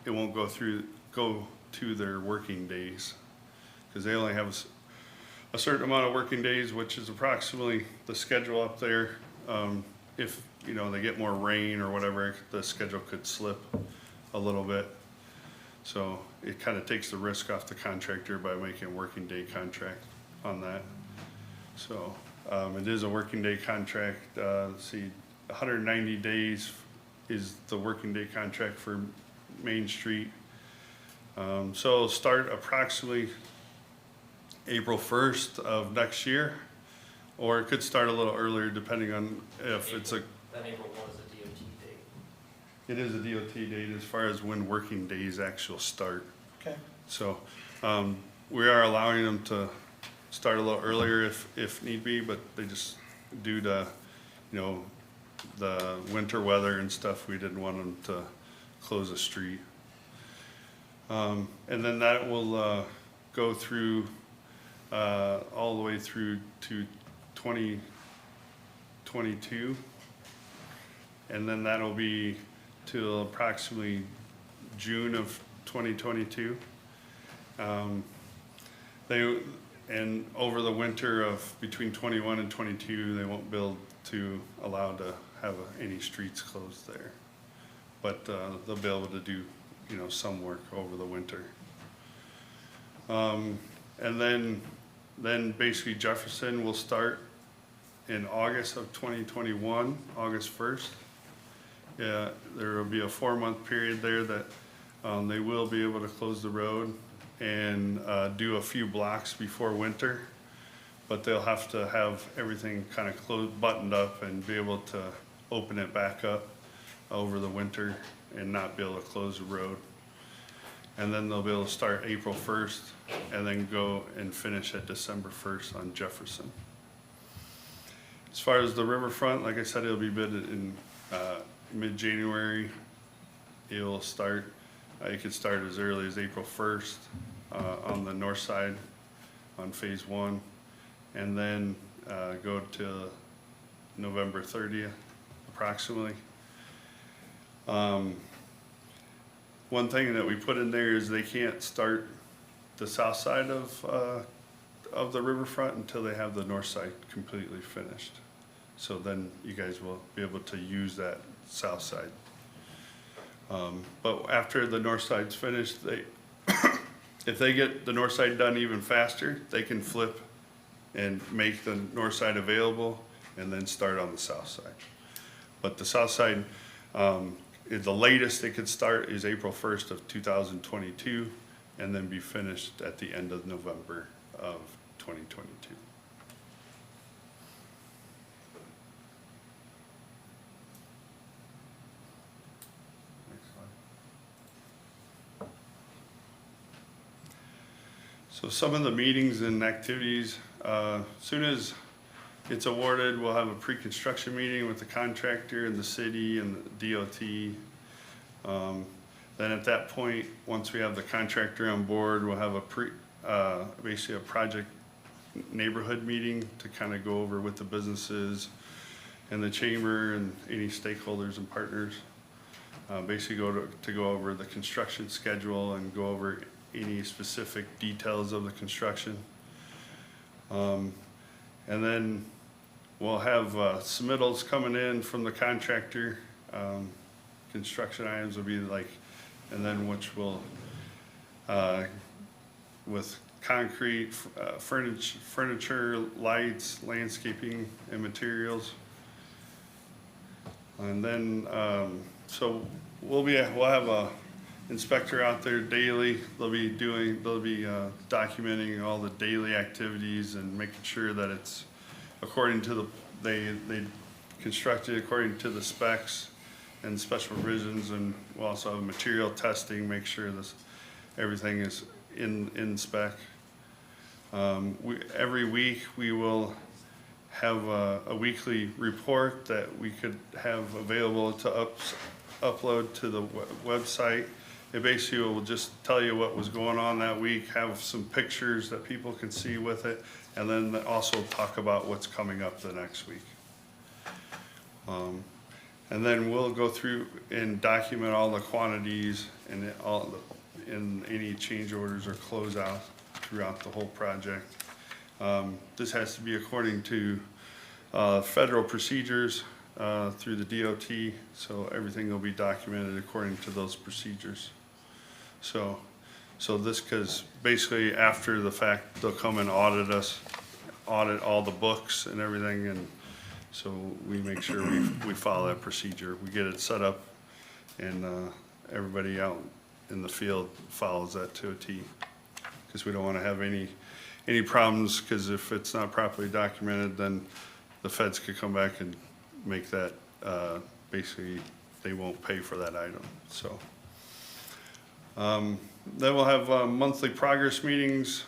it won't go to their working days, because they only have a certain amount of working days, which is approximately the schedule up there. If, you know, they get more rain or whatever, the schedule could slip a little bit. So it kind of takes the risk off the contractor by making a working day contract on that. So it is a working day contract. Let's see, 190 days is the working day contract for Main Street. So it'll start approximately April 1st of next year, or it could start a little earlier depending on if it's a. That April 1 is a DOT date. It is a DOT date as far as when working days actual start. Okay. So we are allowing them to start a little earlier if need be, but they just, due to, you know, the winter weather and stuff, we didn't want them to close a street. And then that will go through all the way through to 2022. And then that'll be till approximately June of 2022. And over the winter of between 21 and 22, they won't build to allow to have any streets closed there. But they'll be able to do, you know, some work over the winter. And then basically Jefferson will start in August of 2021, August 1st. Yeah, there will be a 4-month period there that they will be able to close the road and do a few blocks before winter, but they'll have to have everything kind of closed, buttoned up, and be able to open it back up over the winter and not be able to close the road. And then they'll be able to start April 1st and then go and finish at December 1st on Jefferson. As far as the riverfront, like I said, it'll be bid in mid-January. It'll start it could start as early as April 1st on the north side on phase 1, and then go to November 30th approximately. One thing that we put in there is they can't start the south side of the riverfront until they have the north side completely finished. So then you guys will be able to use that south side. But after the north side's finished, if they get the north side done even faster, they can flip and make the north side available and then start on the south side. But the south side, the latest it could start is April 1st of 2022 and then be finished at the end of November of 2022. So some of the meetings and activities, as soon as it's awarded, we'll have a pre-construction meeting with the contractor and the city and the DOT. Then at that point, once we have the contractor on board, we'll have basically a project neighborhood meeting to kind of go over with the businesses and the chamber and any stakeholders and partners. Basically to go over the construction schedule and go over any specific details of the construction. And then we'll have submittals coming in from the contractor. Construction items will be like, and then which will, with concrete, furniture, lights, landscaping, and materials. And then, so we'll have a inspector out there daily. They'll be documenting all the daily activities and making sure that it's according to they constructed according to the specs and special provisions, and we'll also have material testing, make sure everything is in spec. Every week we will have a weekly report that we could have available to upload to the website. It basically will just tell you what was going on that week, have some pictures that people can see with it, and then also talk about what's coming up the next week. And then we'll go through and document all the quantities and any change orders or closeout throughout the whole project. This has to be according to federal procedures through the DOT, so everything will be documented according to those procedures. So this, because basically after the fact, they'll come and audit all the books and everything, and so we make sure we follow that procedure. We get it set up, and everybody out in the field follows that to a T, because we don't want to have any problems, because if it's not properly documented, then the feds could come back and make that, basically, they won't pay for that item, so. Then we'll have monthly progress meetings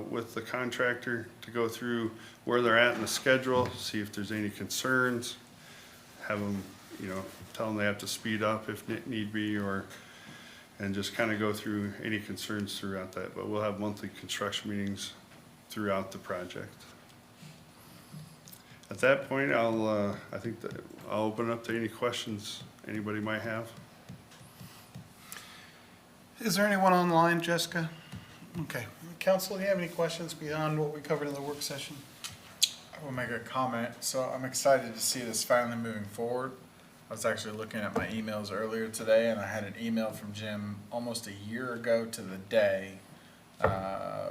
with the contractor to go through where they're at in the schedule, see if there's any concerns, have them, tell them they have to speed up if need be, and just kind of go through any concerns throughout that. But we'll have monthly construction meetings throughout the project. At that point, I'll open it up to any questions anybody might have. Is there anyone online, Jessica? Okay. Council, do you have any questions beyond what we covered in the work session? I will make a comment. So I'm excited to see this finally moving forward. I was actually looking at my emails earlier today, and I had an email from Jim almost a year ago to the day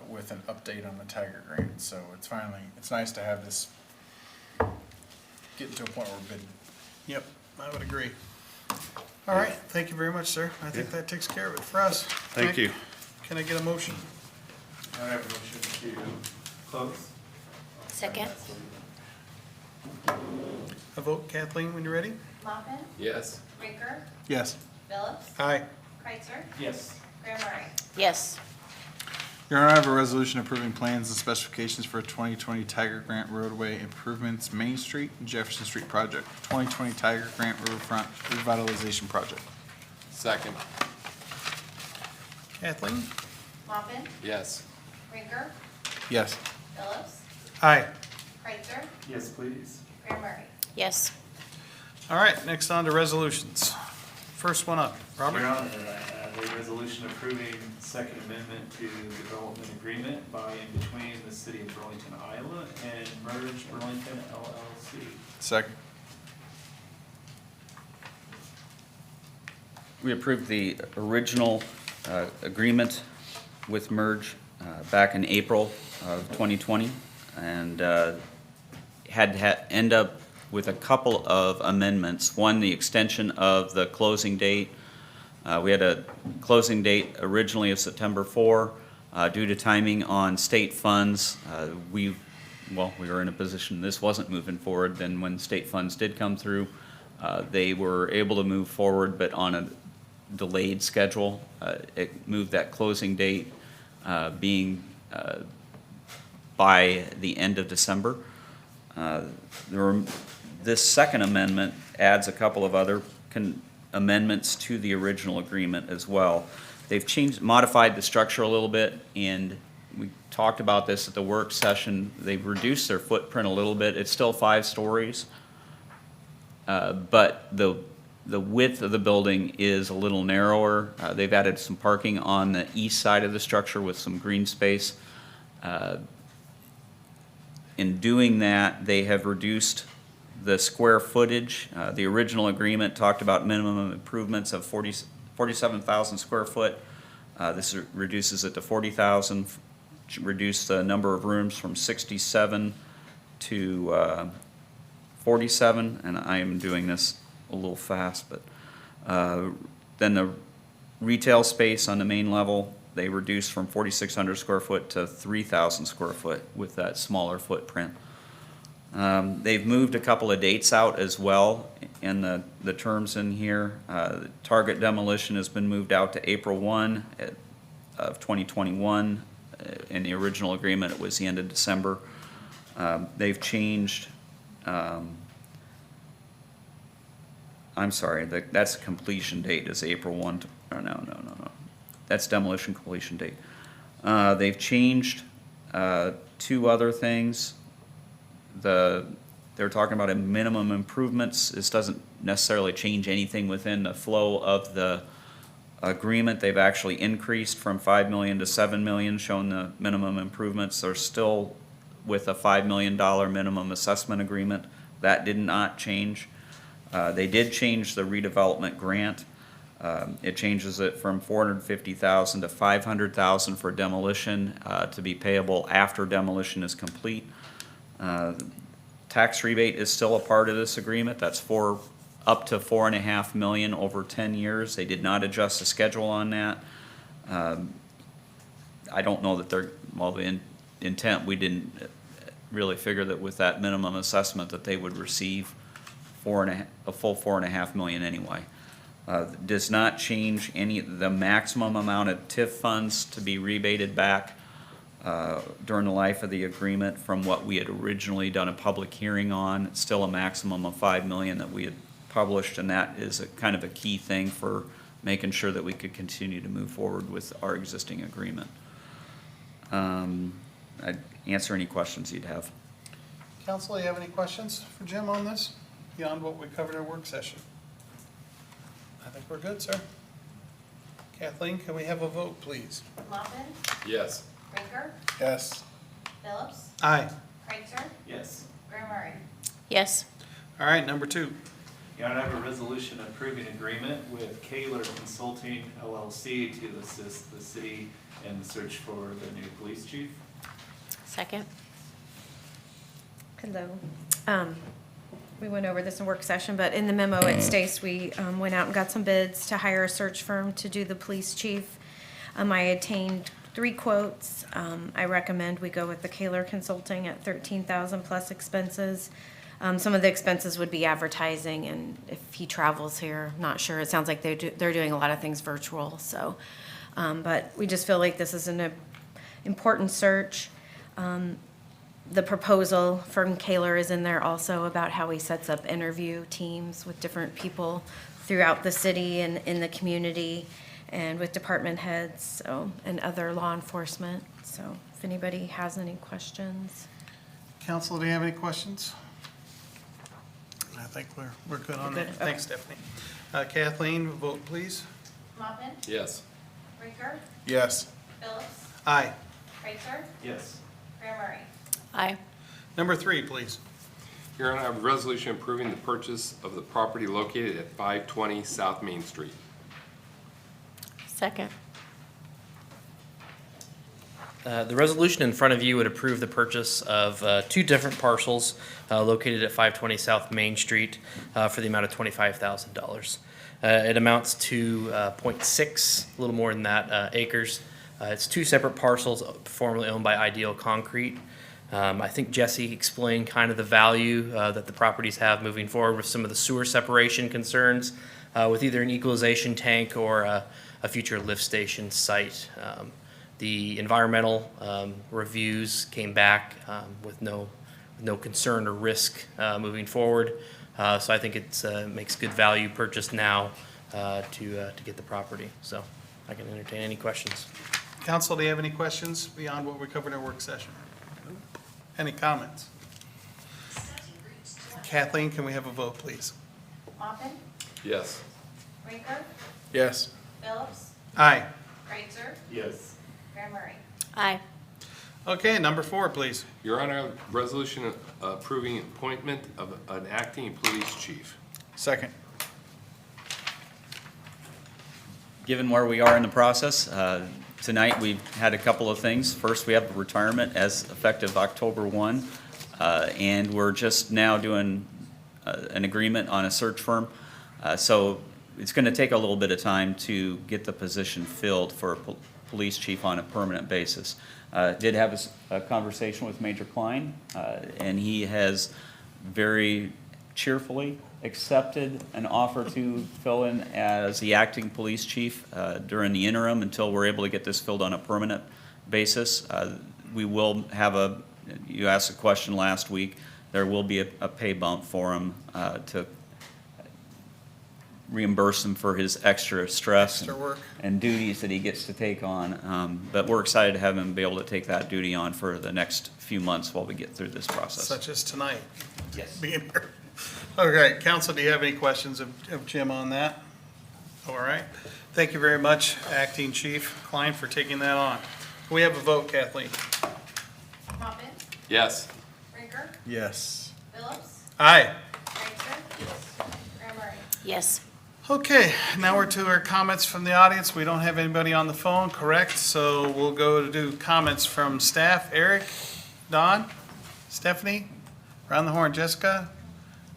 with an update on the Tiger Grant. So it's nice to have this getting to a point where we're bidding. Yep, I would agree. All right, thank you very much, sir. I think that takes care of it for us. Thank you. Can I get a motion? I have a motion to close. Second. A vote, Kathleen, when you're ready? Mopin, Yes. Rinker, Yes. Phillips, Aye. Kreitzer, Yes. Graham Murray. Yes. Your Honor, I have a resolution approving plans and specifications for 2020 Tiger Grant roadway improvements, Main Street and Jefferson Street project, 2020 Tiger Grant Riverfront revitalization project. Second. Kathleen? Mopin, Yes. Rinker, Yes. Phillips, Aye. Kreitzer, Yes, please. Graham Murray. Yes. All right, next on to resolutions. First one up, Robert? Your Honor, I have a resolution approving Second Amendment to the development agreement by and between the City of Burlington, Iowa and Merge Burlington LLC. Second. We approved the original agreement with Merge back in April of 2020, and had to end up with a couple of amendments. One, the extension of the closing date. We had a closing date originally of September 4. Due to timing on state funds, we were in a position this wasn't moving forward. Then when state funds did come through, they were able to move forward, but on a delayed schedule. It moved that closing date being by the end of December. This second amendment adds a couple of other amendments to the original agreement as well. They've modified the structure a little bit, and we talked about this at the work session. They've reduced their footprint a little bit. It's still 5 stories, but the width of the building is a little narrower. They've added some parking on the east side of the structure with some green space. In doing that, they have reduced the square footage. The original agreement talked about minimum improvements of 47,000 square foot. This reduces it to 40,000, reduce the number of rooms from 67 to 47, and I am doing this a little fast, but then the retail space on the main level, they reduced from 4,600 square foot to 3,000 square foot with that smaller footprint. They've moved a couple of dates out as well in the terms in here. The target demolition has been moved out to April 1 of 2021. In the original agreement, it was the end of December. They've changed, I'm sorry, that's completion date is April 1. No. That's demolition completion date. They've changed 2 other things. They're talking about a minimum improvements. This doesn't necessarily change anything within the flow of the agreement. They've actually increased from $5 million to $7 million, showing the minimum improvements. They're still with a $5 million minimum assessment agreement. That did not change. They did change the redevelopment grant. It changes it from $450,000 to $500,000 for demolition to be payable after demolition is complete. Tax rebate is still a part of this agreement. That's up to $4.5 million over 10 years. They did not adjust the schedule on that. I don't know that the intent, we didn't really figure that with that minimum assessment that they would receive a full $4.5 million anyway. Does not change the maximum amount of TIF funds to be rebated back during the life of the agreement from what we had originally done a public hearing on. It's still a maximum of $5 million that we had published, and that is kind of a key thing for making sure that we could continue to move forward with our existing agreement. I'd answer any questions you'd have. Council, you have any questions for Jim on this, beyond what we covered in our work session? I think we're good, sir. Kathleen, can we have a vote, please? Mopin, Yes. Rinker, Yes. Phillips, Aye. Kreitzer, Yes. Graham Murray. Yes. All right, number 2. Your Honor, I have a resolution approving agreement with Kaler Consulting LLC to assist the city in the search for the new police chief. Second. Hello. We went over this in work session, but in the memo it states we went out and got some bids to hire a search firm to do the police chief. I obtained 3 quotes. I recommend we go with the Kaler Consulting at $13,000 plus expenses. Some of the expenses would be advertising, and if he travels here, not sure. It sounds like they're doing a lot of things virtual. So, but we just feel like this is an important search. The proposal from Kaler is in there also about how he sets up interview teams with different people throughout the city and in the community. and with department heads, so, and other law enforcement. So if anybody has any questions. Council, do you have any questions? I think we're good on We're that. good, Thanks, Stephanie. Kathleen, vote please. Mopin? Yes. Rinker? Yes. Phillips? Aye. Kreitzer? Yes. Graham Murray? Aye. Number 3, please. Your Honor, I have a resolution approving the purchase of the property located at 520 South Main Street. Second. The resolution in front of you would approve the purchase of 2 different parcels located at 520 South Main Street for the amount of $25,000. It amounts to 0.6, a little more than that, acres. It's 2 separate parcels formerly owned by Ideal Concrete. I think Jesse explained kind of the value that the properties have moving forward with some of the sewer separation concerns with either an equalization tank or a future lift station site. The environmental reviews came back with no concern or risk moving forward. So I think it makes good value purchase now to get the property. So I can entertain any questions. Council, do you have any questions beyond what we covered in our work session? Any comments? Kathleen, can we have a vote, please? Mopin? Yes. Rinker? Yes. Phillips? Aye. Kreitzer? Yes. Graham Murray? Aye. Okay, number 4, please. Your Honor, resolution approving appointment of an acting police chief. Second. Given where we are in the process, tonight we've had a couple of things. First, we have the retirement as effective October 1, and we're just now doing an agreement on a search firm. So it's going to take a little bit of time to get the position filled for a police chief on a permanent basis. Did have a conversation with Major Klein, and he has very cheerfully accepted an offer to fill in as the acting police chief during the interim until we're able to get this filled on a permanent basis. We will have you asked a question last week, there will be a pay bump for him to reimburse him for his extra stress Extra work. and duties that he gets to take on. But we're excited to have him be able to take that duty on for the next few months while we get through this process. Such as tonight. Yes. Being here. Okay, council, do you have any questions of Jim on that? All right. Thank you very much, Acting Chief Klein, for taking that on. Can we have a vote, Kathleen? Mopin? Yes. Rinker? Yes. Phillips? Aye. Kreitzer? Yes. Graham Murray? Yes. Okay, now we're to our comments from the audience. We don't have anybody on the phone, correct? So we'll go to do comments from staff. Eric, Don, Stephanie, around the horn, Jessica,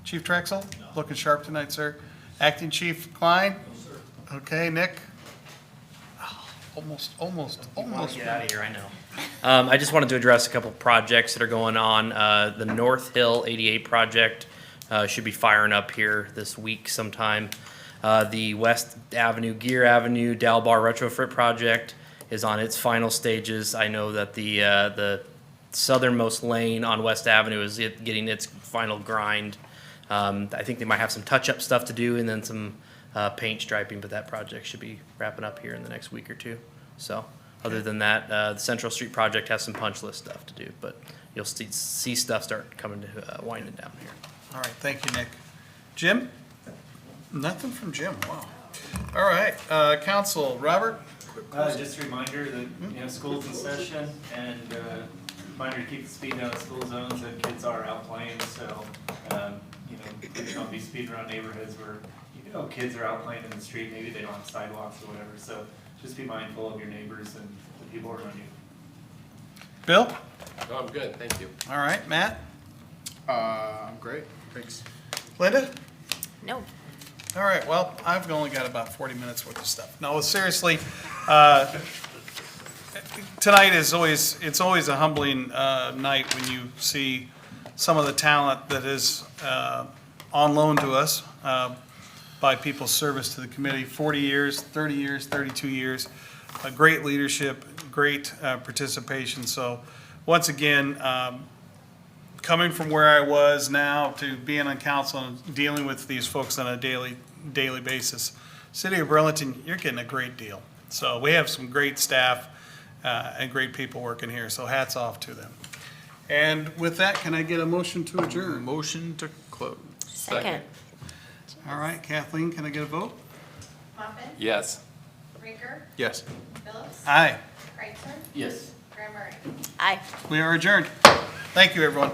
Chief Drexel, looking sharp tonight, sir. Acting Chief Klein? No, sir. Okay, Nick? Oh, almost. Get out of here, I know. I just wanted to address a couple projects that are going on. The North Hill 88 project should be firing up here this week sometime. The West Avenue, Gear Avenue, Dalbar retrofit project is on its final stages. I know that the southernmost lane on West Avenue is getting its final grind. I think they might have some touch-up stuff to do and then some paint striping, but that project should be wrapping up here in the next week or two. So other than that, the Central Street project has some punch list stuff to do, but you'll see stuff start coming to winding down here. All right, thank you, Nick. Jim? Nothing from Jim, wow. All right, council, Robert? Just a reminder that, school's in session, and reminder to keep the speed down in school zones, and kids are out playing, so, please don't be speeding around neighborhoods where, kids are out playing in the street, maybe they don't have sidewalks or whatever, so just be mindful of your neighbors and the people around you. Bill? No, I'm good, thank you. All right, Matt? I'm great. Thanks. Linda? No. All right, well, I've only got about 40 minutes worth of stuff. No, seriously, tonight is it's always a humbling night when you see some of the talent that is on loan to us by people's service to the committee. 40 years, 30 years, 32 years, great leadership, great participation. So once again, coming from where I was now to being on council and dealing with these folks on a daily basis, City of Burlington, you're getting a great deal. So we have some great staff and great people working here, so hats off to them. And with that, can I get a motion to adjourn? Motion to close. Second. All right, Kathleen, can I get a vote? Moffitt? Yes. Rinker? Yes. Phillips? Aye, Kreitzer? Yes. Graham Murray? Aye. we are adjourned. Thank you, everyone.